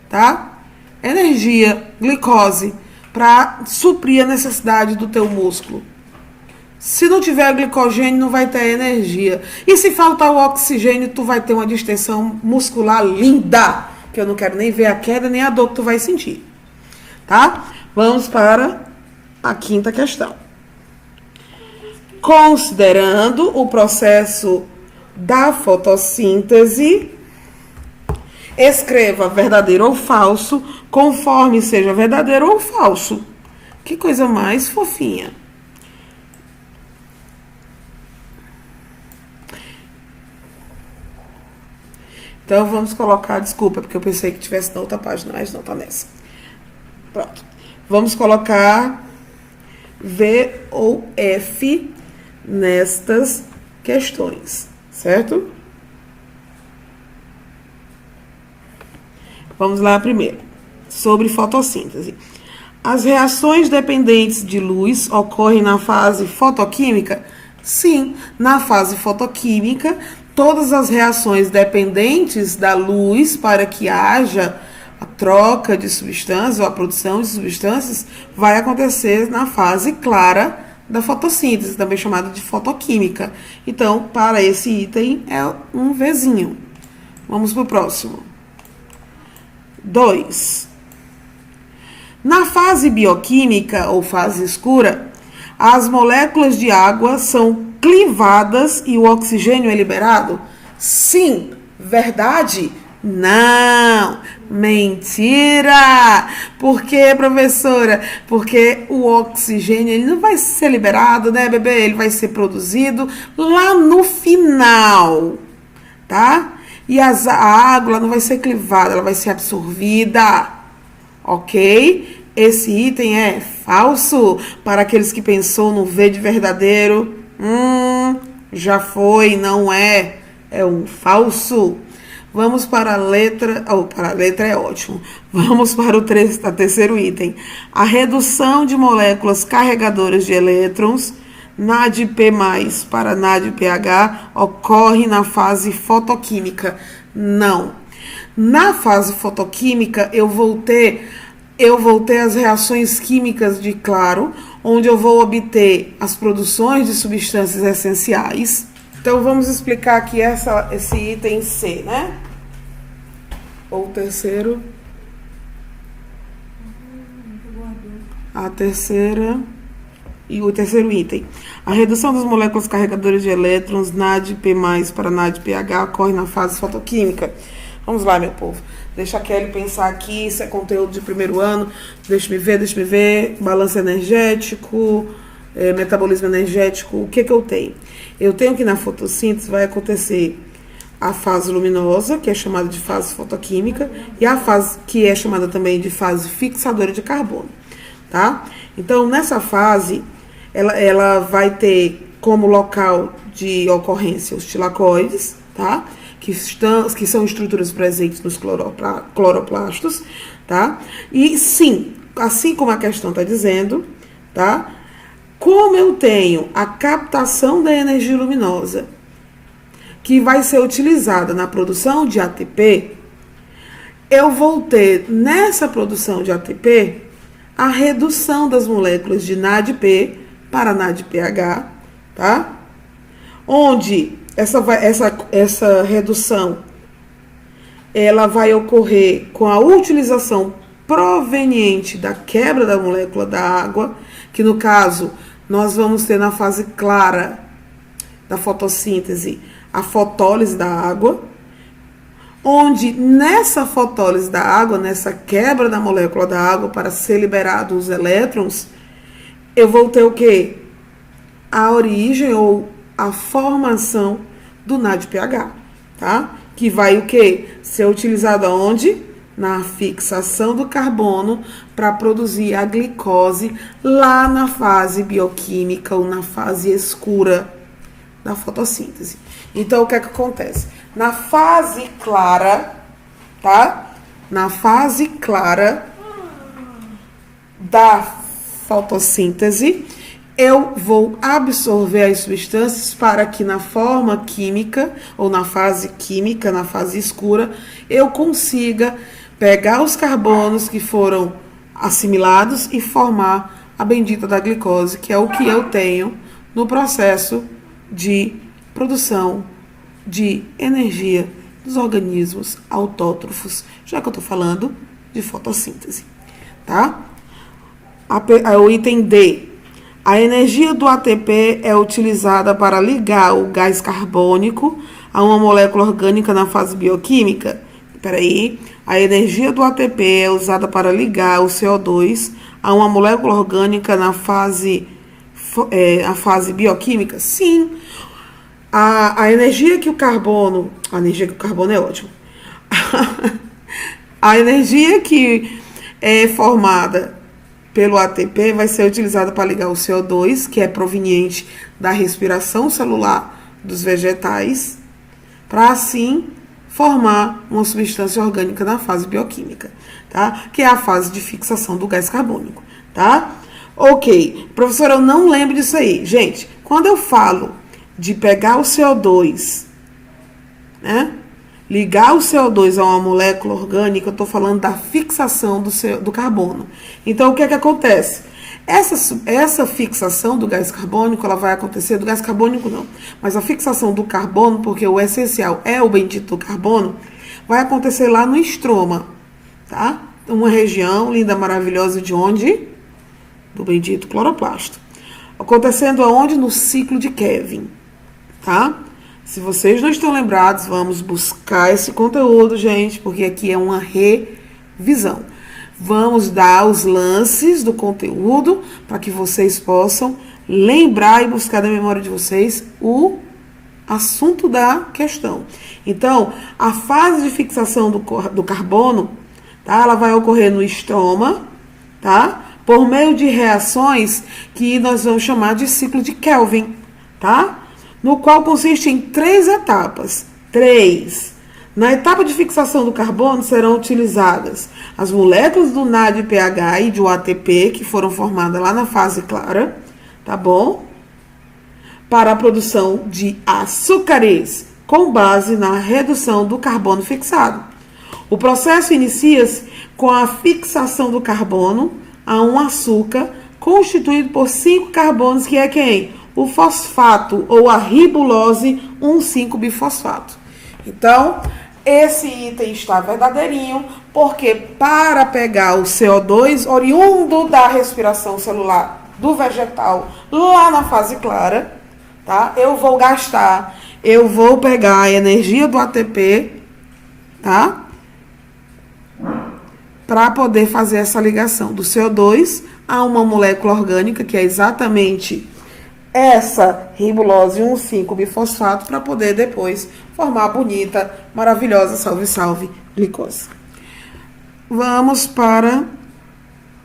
tá? Energia, glicose, para suprir a necessidade do teu músculo. Se não tiver glicogênio, não vai ter energia. E se faltar o oxigênio, tu vai ter uma distensão muscular linda, que eu não quero nem ver a queda, nem a dor que tu vai sentir. Tá? Vamos para a quinta questão. Considerando o processo da fotossíntese, escreva verdadeiro ou falso, conforme seja verdadeiro ou falso. Que coisa mais fofinha. Então, vamos colocar, desculpa, porque eu pensei que tivesse na outra página, mas não, tá nessa. Pronto. Vamos colocar V ou F nestas questões, certo? Vamos lá primeiro. Sobre fotossíntese. As reações dependentes de luz ocorrem na fase fotoquímica? Sim, na fase fotoquímica, todas as reações dependentes da luz para que haja a troca de substâncias ou a produção de substâncias vai acontecer na fase clara da fotossíntese, também chamada de fotoquímica. Então, para esse item é um Vzinho. Vamos para o próximo. 2. Na fase bioquímica ou fase escura, as moléculas de água são clivadas e o oxigênio é liberado? Sim. Verdade? Não. Mentira. Por quê, professora? Porque o oxigênio ele não vai ser liberado, né, bebê? Ele vai ser produzido lá no final, tá? E a água não vai ser clivada, ela vai ser absorvida, ok? Esse item é falso para aqueles que pensou no V de verdadeiro. Já foi, não é. É um falso. Vamos para a letra... para a letra é ótimo. Vamos para o terceiro item. A redução de moléculas carregadoras de elétrons NADP+, para NADPH ocorre na fase fotoquímica? Não. Na fase fotoquímica, eu vou ter as reações químicas de claro, onde eu vou obter as produções de substâncias essenciais. Então, vamos explicar aqui esse item C, né? Ou o terceiro. A terceira... E o terceiro item. A redução das moléculas carregadoras de elétrons NADP+, para NADPH ocorre na fase fotoquímica. Vamos lá, meu povo. Deixa a Kelly pensar aqui, isso é conteúdo de primeiro ano. Deixa me ver. Balanço energético, metabolismo energético. O que eu tenho? Eu tenho que na fotossíntese vai acontecer a fase luminosa, que é chamada de fase fotoquímica, e a fase que é chamada também de fase fixadora de carbono, tá? Então, nessa fase, ela vai ter como local de ocorrência os tilacoides, tá? Que são estruturas presentes nos cloroplastos, tá? E sim, assim como a questão está dizendo, tá? Como eu tenho a captação da energia luminosa, que vai ser utilizada na produção de ATP, eu vou ter nessa produção de ATP a redução das moléculas de NADP para NADPH, tá? Onde essa redução ela vai ocorrer com a utilização proveniente da quebra da molécula da água, que no caso nós vamos ter na fase clara da fotossíntese a fotólise da água, onde nessa fotólise da água, nessa quebra da molécula da água para ser liberados os elétrons, eu vou ter o quê? A origem ou a formação do NADPH, tá? Que vai o quê? Ser utilizado aonde? Na fixação do carbono para produzir a glicose lá na fase bioquímica ou na fase escura da fotossíntese. Então, o que é que acontece? Na fase clara, tá? Na fase clara, da fotossíntese, eu vou absorver as substâncias para que na forma química, ou na fase química, na fase escura, eu consiga pegar os carbonos que foram assimilados e formar a bendita da glicose, que é o que eu tenho no processo de produção de energia dos organismos autótrofos, já que eu estou falando de fotossíntese, tá? O item D. A energia do ATP é utilizada para ligar o gás carbônico a uma molécula orgânica na fase bioquímica. Espera aí. A energia do ATP é usada para ligar o CO2 a uma molécula orgânica na fase bioquímica? Sim. A energia que o carbono... A energia que o carbono é ótimo. A energia que é formada pelo ATP vai ser utilizada para ligar o CO2, que é proveniente da respiração celular dos vegetais, para assim formar uma substância orgânica na fase bioquímica, tá? Que é a fase de fixação do gás carbônico, tá? Ok. Professora, eu não lembro disso aí. Gente, quando eu falo de pegar o CO2, né? Ligar o CO2 a uma molécula orgânica, eu estou falando da fixação do carbono. Então, o que é que acontece? Essa fixação do gás carbônico, ela vai acontecer, do gás carbônico não, mas a fixação do carbono, porque o essencial é o bendito carbono, vai acontecer lá no estroma, tá? Uma região linda, maravilhosa de onde? Do bendito cloroplasto. Acontecendo aonde? No ciclo de Kevin, tá? Se vocês não estão lembrados, vamos buscar esse conteúdo, gente, porque aqui é uma revisão. Vamos dar os lances do conteúdo para que vocês possam lembrar e buscar da memória de vocês o assunto da questão. Então, a fase de fixação do carbono, tá? Ela vai ocorrer no estroma, tá? Por meio de reações que nós vamos chamar de ciclo de Kelvin, tá? No qual consiste em 3 etapas. 3. Na etapa de fixação do carbono serão utilizadas as moléculas do NADPH e do ATP, que foram formadas lá na fase clara, tá bom? Para a produção de açúcares, com base na redução do carbono fixado. O processo inicia-se com a fixação do carbono a um açúcar constituído por 5 carbonos, que é quem? O fosfato ou a ribulose 1,5-bifosfato. Então, esse item está verdadeirinho, porque para pegar o CO2 oriundo da respiração celular do vegetal lá na fase clara, tá? Eu vou pegar a energia do ATP, tá? Para poder fazer essa ligação do CO2 a uma molécula orgânica, que é exatamente essa ribulose 1,5-bifosfato, para poder depois formar a bonita, maravilhosa, salve, salve, glicose. Vamos para...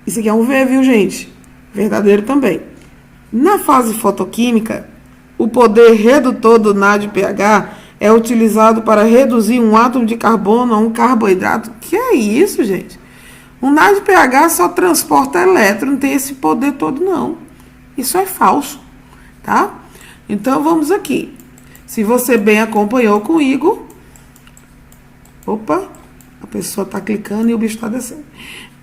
Isso aqui é um V, viu, gente? Verdadeiro também. Na fase fotoquímica, o poder redutor do NADPH é utilizado para reduzir um átomo de carbono a um carboidrato. Que é isso, gente? O NADPH só transporta elétron, não tem esse poder todo, não. Isso é falso, tá? Então, vamos aqui. Se você bem acompanhou comigo... Opa, a pessoa está clicando e o bicho está descendo.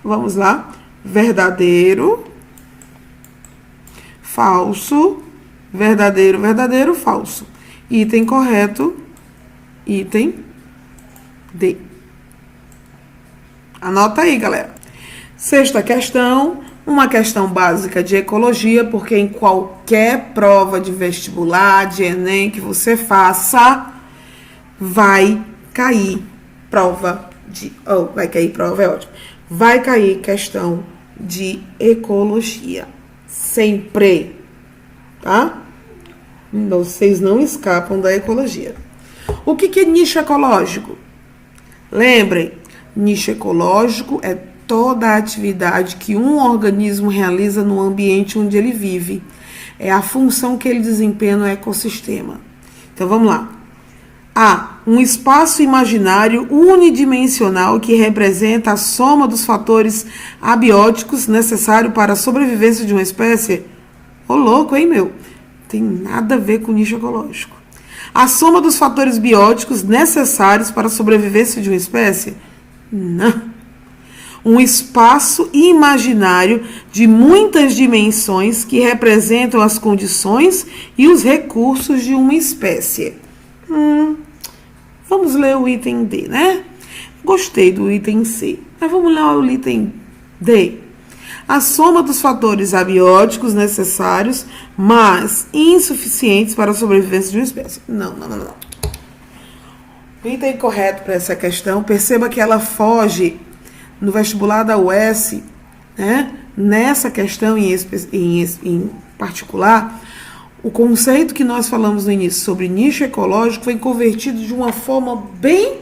Vamos lá. Verdadeiro, falso, verdadeiro, verdadeiro, falso. Item correto, item D. Anota aí, galera. Sexta questão, uma questão básica de ecologia, porque em qualquer prova de vestibular, de Enem que você faça, vai cair prova de... vai cair prova, é ótimo. Vai cair questão de ecologia. Sempre. Tá? Vocês não escapam da ecologia. O que é nicho ecológico? Lembrem, nicho ecológico é toda a atividade que um organismo realiza no ambiente onde ele vive. É a função que ele desempenha no ecossistema. Então, vamos lá. A. Um espaço imaginário unidimensional que representa a soma dos fatores abióticos necessários para a sobrevivência de uma espécie. Ô, louco, hein, meu? Tem nada a ver com nicho ecológico. A soma dos fatores bióticos necessários para a sobrevivência de uma espécie? Não. Um espaço imaginário de muitas dimensões que representam as condições e os recursos de uma espécie. Vamos ler o item D, né? Gostei do item C, mas vamos ler o item D. A soma dos fatores abióticos necessários, mas insuficientes para a sobrevivência de uma espécie. Não. O item correto para essa questão, perceba que ela foge no vestibular da UES, né? Nessa questão em particular, o conceito que nós falamos no início sobre nicho ecológico foi convertido de uma forma bem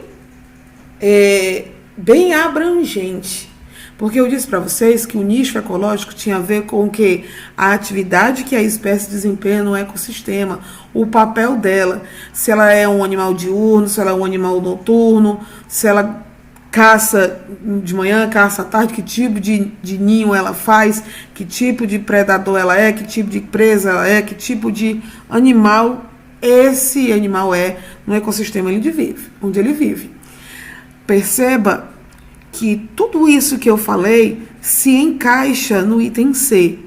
abrangente. Porque eu disse para vocês que o nicho ecológico tinha a ver com que a atividade que a espécie desempenha no ecossistema, o papel dela, se ela é um animal diurno, se ela é um animal noturno, se ela caça de manhã, caça à tarde, que tipo de ninho ela faz, que tipo de predador ela é, que tipo de presa ela é, que tipo de animal esse animal é no ecossistema onde ele vive. Perceba que tudo isso que eu falei se encaixa no item C.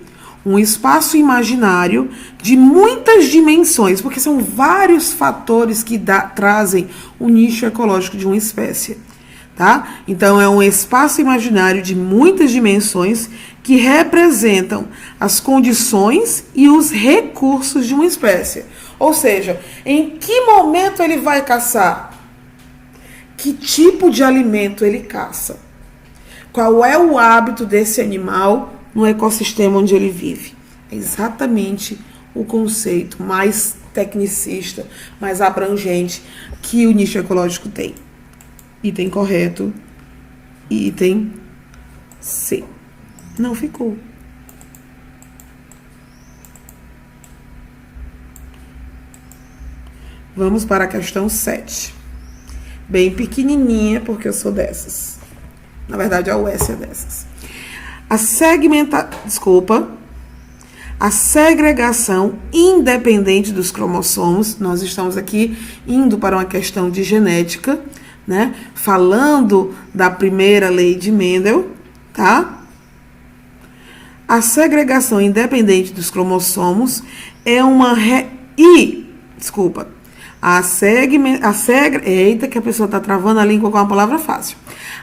Um espaço imaginário de muitas dimensões, porque são vários fatores que trazem o nicho ecológico de uma espécie. Tá? Então, é um espaço imaginário de muitas dimensões que representam as condições e os recursos de uma espécie. Ou seja, em que momento ele vai caçar? Que tipo de alimento ele caça? Qual é o hábito desse animal no ecossistema onde ele vive? É exatamente o conceito mais tecnicista, mais abrangente que o nicho ecológico tem. Item correto, item C. Não ficou. Vamos para a questão 7. Bem pequenininha, porque eu sou dessas. Na verdade, a UES é dessas. A segregação independente dos cromossomos. Nós estamos aqui indo para uma questão de genética, né? Falando da primeira lei de Mendel, tá? A segregação independente dos cromossomos é uma eita, que a pessoa está travando a língua com uma palavra fácil.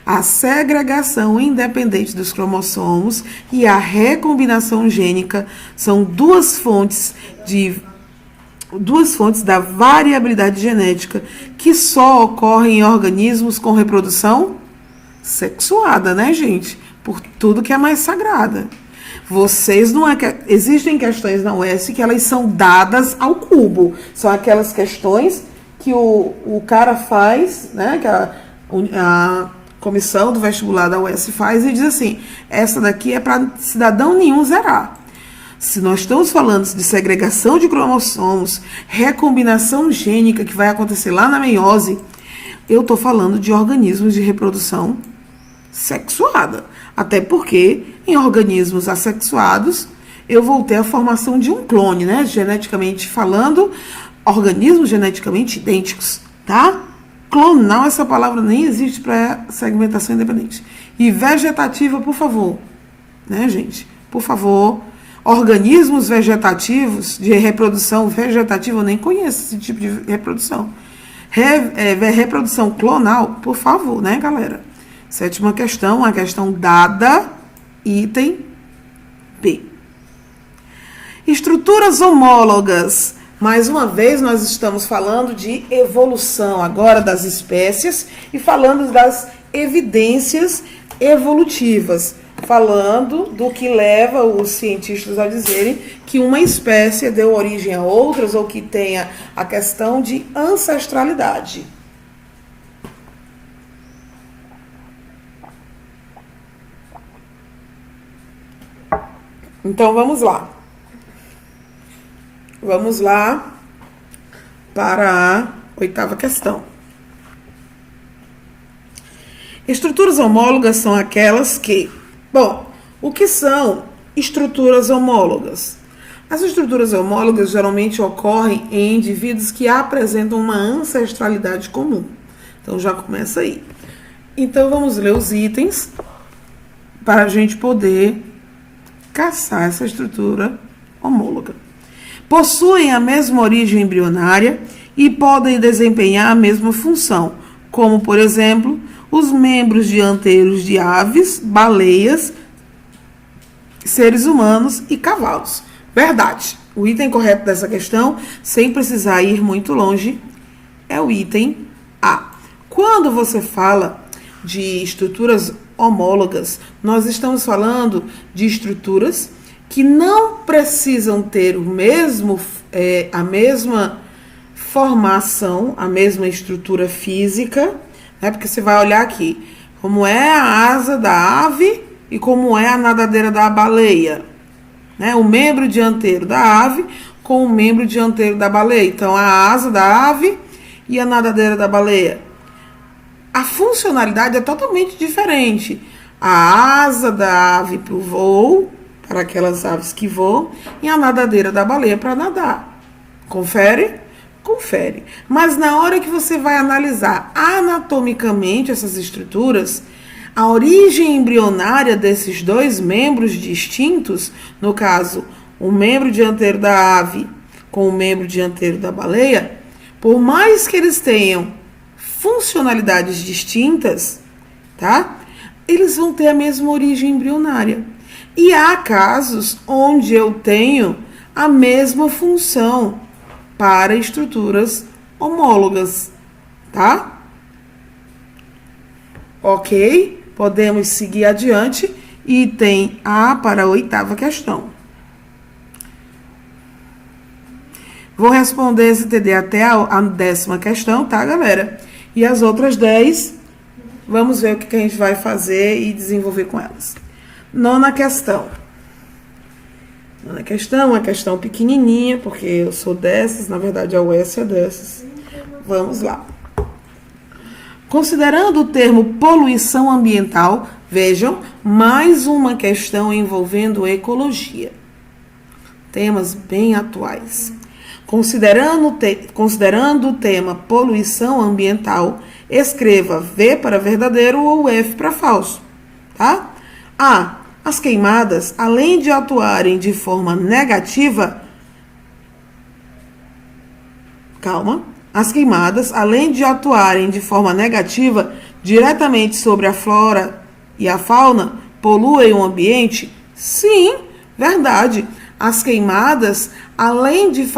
A segregação independente dos cromossomos e a recombinação gênica são duas fontes da variabilidade genética que só ocorrem em organismos com reprodução sexuada, né, gente? Por tudo que é mais sagrada. Vocês não existem questões na UES que elas são dadas ao cubo. São aquelas questões que o cara faz, né, que a comissão do vestibular da UES faz e diz assim, essa daqui é para cidadão nenhum zerar. Se nós estamos falando de segregação de cromossomos, recombinação gênica que vai acontecer lá na meiose, eu estou falando de organismos de reprodução sexuada. Até porque, em organismos assexuados, eu vou ter a formação de um clone, né? Geneticamente falando, organismos geneticamente idênticos, tá? Clonal, essa palavra nem existe para segmentação independente. E vegetativa, por favor, né, gente? Por favor. Organismos vegetativos, de reprodução vegetativa, eu nem conheço esse tipo de reprodução. Reprodução clonal, por favor, né, galera? Sétima questão, a questão dada, item B. Estruturas homólogas. Mais uma vez, nós estamos falando de evolução agora das espécies e falando das evidências evolutivas. Falando do que leva os cientistas a dizerem que uma espécie deu origem a outras ou que tenha a questão de ancestralidade. Então, vamos lá. Vamos lá para a 8ª questão. Estruturas homólogas são aquelas que... Bom, o que são estruturas homólogas? As estruturas homólogas geralmente ocorrem em indivíduos que apresentam uma ancestralidade comum. Então, já começa aí. Então, vamos ler os itens para a gente poder caçar essa estrutura homóloga. Possuem a mesma origem embrionária e podem desempenhar a mesma função, como, por exemplo, os membros dianteiros de aves, baleias, seres humanos e cavalos. Verdade. O item correto dessa questão, sem precisar ir muito longe, é o item A. Quando você fala de estruturas homólogas, nós estamos falando de estruturas que não precisam ter a mesma formação, a mesma estrutura física, né? Porque você vai olhar aqui, como é a asa da ave e como é a nadadeira da baleia, né? O membro dianteiro da ave com o membro dianteiro da baleia. Então, a asa da ave e a nadadeira da baleia. A funcionalidade é totalmente diferente. A asa da ave para o voo, para aquelas aves que voam, e a nadadeira da baleia para nadar. Confere? Confere. Mas na hora que você vai analisar anatomicamente essas estruturas, a origem embrionária desses dois membros distintos, no caso, o membro dianteiro da ave com o membro dianteiro da baleia, por mais que eles tenham funcionalidades distintas, tá? Eles vão ter a mesma origem embrionária. E há casos onde eu tenho a mesma função para estruturas homólogas, tá? Ok? Podemos seguir adiante. Item A para a 8ª questão. Vou responder esse TD até a 10ª questão, tá, galera? E as outras 10, vamos ver o que a gente vai fazer e desenvolver com elas. 9ª questão. 9ª questão, uma questão pequenininha, porque eu sou dessas, na verdade a UES é dessas. Vamos lá. Considerando o termo poluição ambiental, vejam, mais uma questão envolvendo ecologia. Temas bem atuais. Considerando o tema poluição ambiental, escreva V para verdadeiro ou F para falso, tá? A. As queimadas, além de atuarem de forma negativa... Calma. As queimadas, além de atuarem de forma negativa diretamente sobre a flora e a fauna, poluem o ambiente? Sim, verdade. As queimadas, além de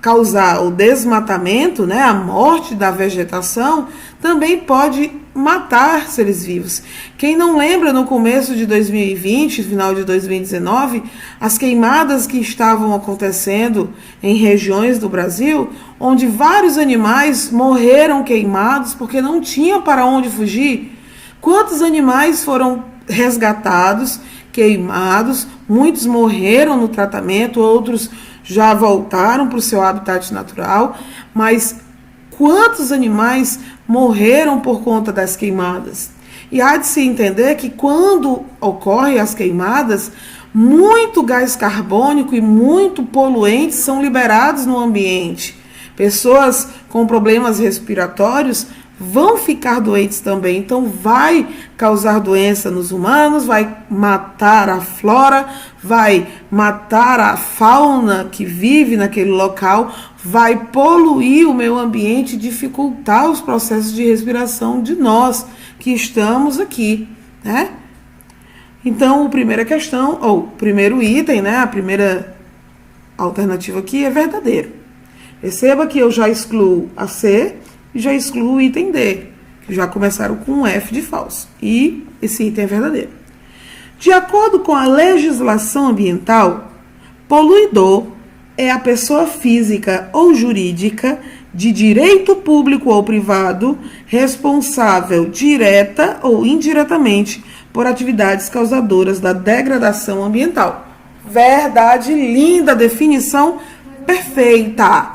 causar o desmatamento, né, a morte da vegetação, também pode matar seres vivos. Quem não lembra, no começo de 2020, final de 2019, as queimadas que estavam acontecendo em regiões do Brasil, onde vários animais morreram queimados porque não tinha para onde fugir. Quantos animais foram resgatados, queimados? Muitos morreram no tratamento, outros já voltaram para o seu habitat natural, mas quantos animais morreram por conta das queimadas? E há de se entender que quando ocorrem as queimadas, muito gás carbônico e muito poluentes são liberados no ambiente. Pessoas com problemas respiratórios vão ficar doentes também. Então, vai causar doença nos humanos, vai matar a flora, vai matar a fauna que vive naquele local, vai poluir o meio ambiente, dificultar os processos de respiração de nós que estamos aqui, né? Então, a primeira questão, ou primeiro item, né? A primeira alternativa aqui é verdadeiro. Perceba que eu já excluo a C e já excluo o item D, que já começaram com um F de falso. E esse item é verdadeiro. De acordo com a legislação ambiental, poluidor é a pessoa física ou jurídica de direito público ou privado responsável direta ou indiretamente por atividades causadoras da degradação ambiental. Verdade, linda definição, perfeita.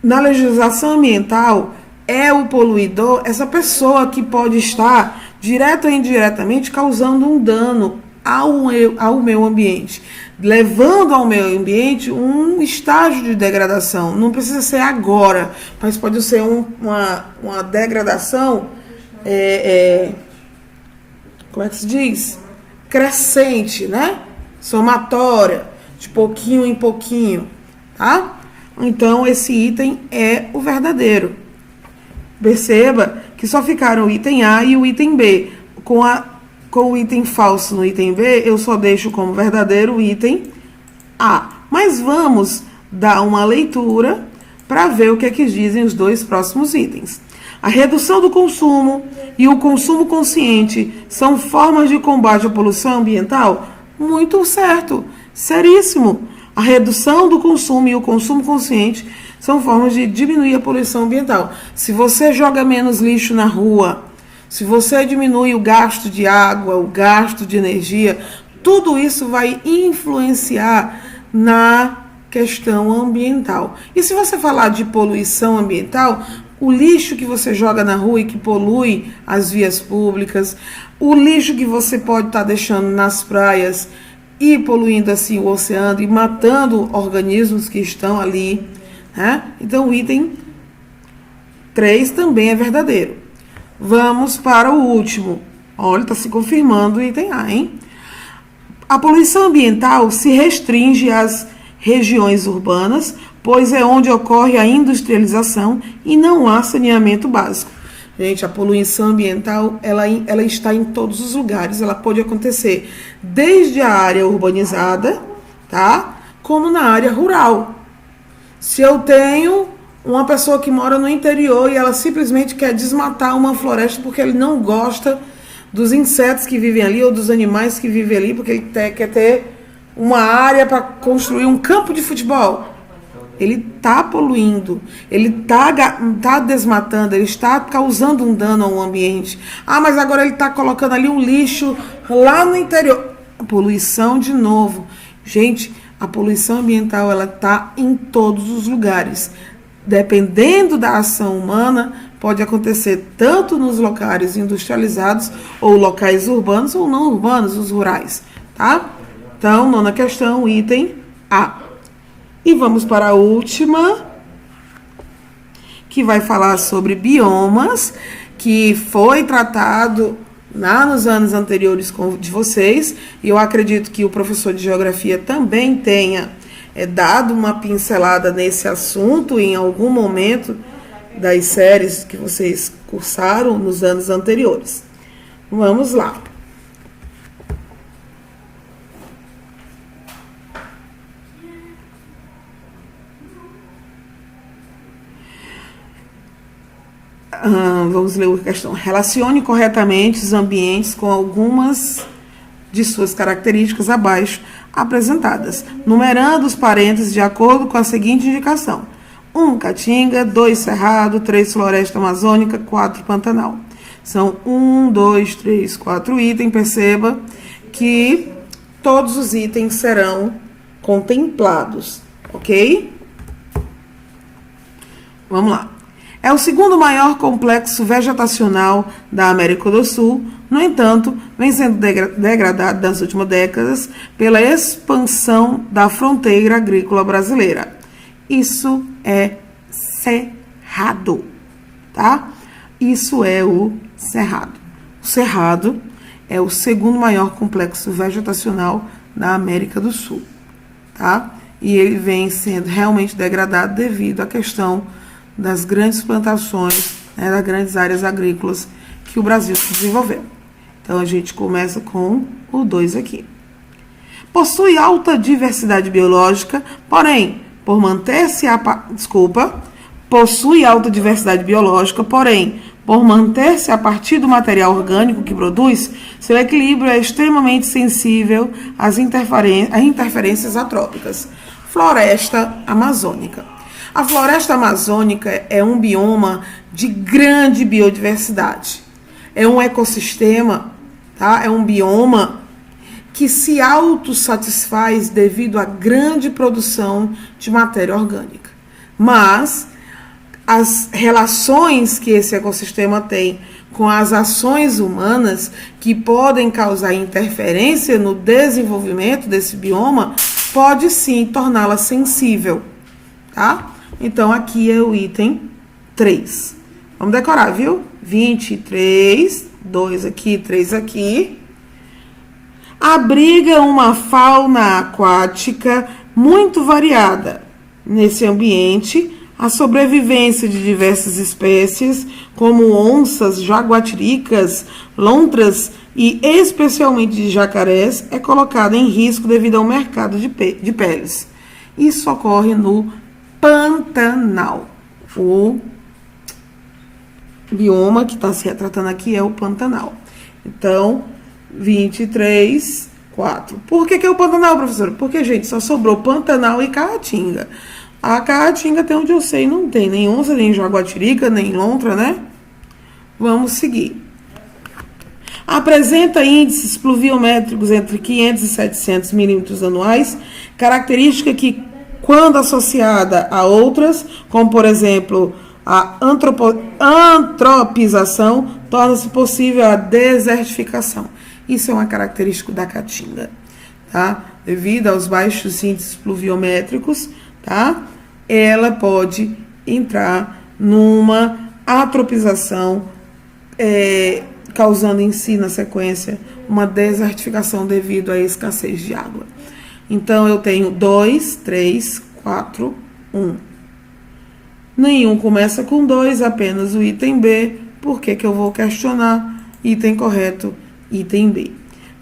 na legislação ambiental, é o poluidor essa pessoa que pode estar, direto ou indiretamente, causando um dano ao meio ambiente, levando ao meio ambiente um estágio de degradação. Não precisa ser agora, mas pode ser uma degradação, como é que se diz? Crescente, né? Somatória, de pouquinho em pouquinho, tá? Então, esse item é o verdadeiro. Perceba que só ficaram o item A e o item B. Com o item falso no item B, eu só deixo como verdadeiro o item A. Mas vamos dar uma leitura para ver o que é que dizem os dois próximos itens. A redução do consumo e o consumo consciente são formas de combate à poluição ambiental? Muito certo, seríssimo. A redução do consumo e o consumo consciente são formas de diminuir a poluição ambiental. Se você joga menos lixo na rua, se você diminui o gasto de água, o gasto de energia, tudo isso vai influenciar na questão ambiental. E se você falar de poluição ambiental, o lixo que você joga na rua e que polui as vias públicas, o lixo que você pode estar deixando nas praias e poluindo assim o oceano e matando organismos que estão ali, né? Então o item 3 também é verdadeiro. Vamos para o último. Olha, está se confirmando o item A, hein? A poluição ambiental se restringe às regiões urbanas, pois é onde ocorre a industrialização e não há saneamento básico. Gente, a poluição ambiental, ela está em todos os lugares, ela pode acontecer desde a área urbanizada, tá? Como na área rural. Se eu tenho uma pessoa que mora no interior e ela simplesmente quer desmatar uma floresta porque ele não gosta dos insetos que vivem ali ou dos animais que vivem ali, porque ele quer ter uma área para construir um campo de futebol. Ele está poluindo, ele está desmatando, ele está causando um dano ao ambiente. Ah, mas agora ele está colocando ali um lixo lá no interior. A poluição de novo. Gente, a poluição ambiental ela está em todos os lugares. Dependendo da ação humana, pode acontecer tanto nos locais industrializados, ou locais urbanos ou não urbanos, os rurais, tá? Então, nona questão, item A. E vamos para a última, que vai falar sobre biomas, que foi tratado lá nos anos anteriores de vocês, e eu acredito que o professor de geografia também tenha dado uma pincelada nesse assunto em algum momento das séries que vocês cursaram nos anos anteriores. Vamos lá. Vamos ler a questão. Relacione corretamente os ambientes com algumas de suas características abaixo apresentadas, numerando os parênteses de acordo com a seguinte indicação: 1. Caatinga, 2. Cerrado, 3. Floresta Amazônica, 4. Pantanal. São 1, 2, 3, 4 itens. Perceba que todos os itens serão contemplados, ok? Vamos lá. É o segundo maior complexo vegetacional da América do Sul. No entanto, vem sendo degradado nas últimas décadas pela expansão da fronteira agrícola brasileira. Isso é Cerrado, tá? Isso é o Cerrado. O Cerrado é o segundo maior complexo vegetacional da América do Sul, tá? E ele vem sendo realmente degradado devido à questão das grandes plantações, né, das grandes áreas agrícolas que o Brasil desenvolveu. Então, a gente começa com o 2 aqui. Possui alta diversidade biológica, porém, por manter-se possui alta diversidade biológica, porém, por manter-se a partir do material orgânico que produz, seu equilíbrio é extremamente sensível às interferências antrópicas. Floresta amazônica. A floresta amazônica é um bioma de grande biodiversidade. É um ecossistema, tá? É um bioma que se autossatisfaz devido à grande produção de matéria orgânica. Mas as relações que esse ecossistema tem com as ações humanas que podem causar interferência no desenvolvimento desse bioma, pode sim torná-la sensível, tá? Então, aqui é o item 3. Vamos decorar, viu? 23, 2 aqui, 3 aqui. Abriga uma fauna aquática muito variada. Nesse ambiente, a sobrevivência de diversas espécies, como onças, jaguatiricas, lontras e especialmente de jacarés, é colocada em risco devido ao mercado de peles. Isso ocorre no Pantanal. O bioma que está se retratando aqui é o Pantanal. Então, 23, 4. Por que é o Pantanal, professora? Porque, gente, só sobrou Pantanal e Caatinga. A Caatinga, até onde eu sei, não tem nem onça, nem jaguatirica, nem lontra, né? Vamos seguir. Apresenta índices pluviométricos entre 500 e 700 milímetros anuais, característica que, quando associada a outras, como, por exemplo, a antropização, torna-se possível a desertificação. Isso é uma característica da Caatinga, tá? Devido aos baixos índices pluviométricos, tá? Ela pode entrar numa atropização, causando em si, na sequência, uma desertificação devido à escassez de água. Então, eu tenho 2, 3, 4, 1. Nenhum começa com 2, apenas o item B. Por que eu vou questionar? Item correto, item B.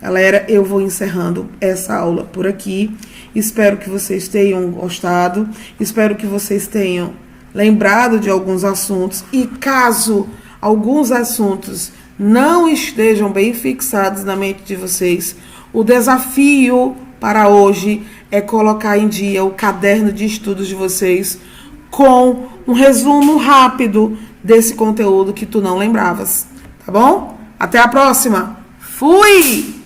Galera, eu vou encerrando essa aula por aqui. Espero que vocês tenham gostado. Espero que vocês tenham lembrado de alguns assuntos. E caso alguns assuntos não estejam bem fixados na mente de vocês, o desafio para hoje é colocar em dia o caderno de estudos de vocês com um resumo rápido desse conteúdo que tu não lembravas. Tá bom? Até a próxima. Fui!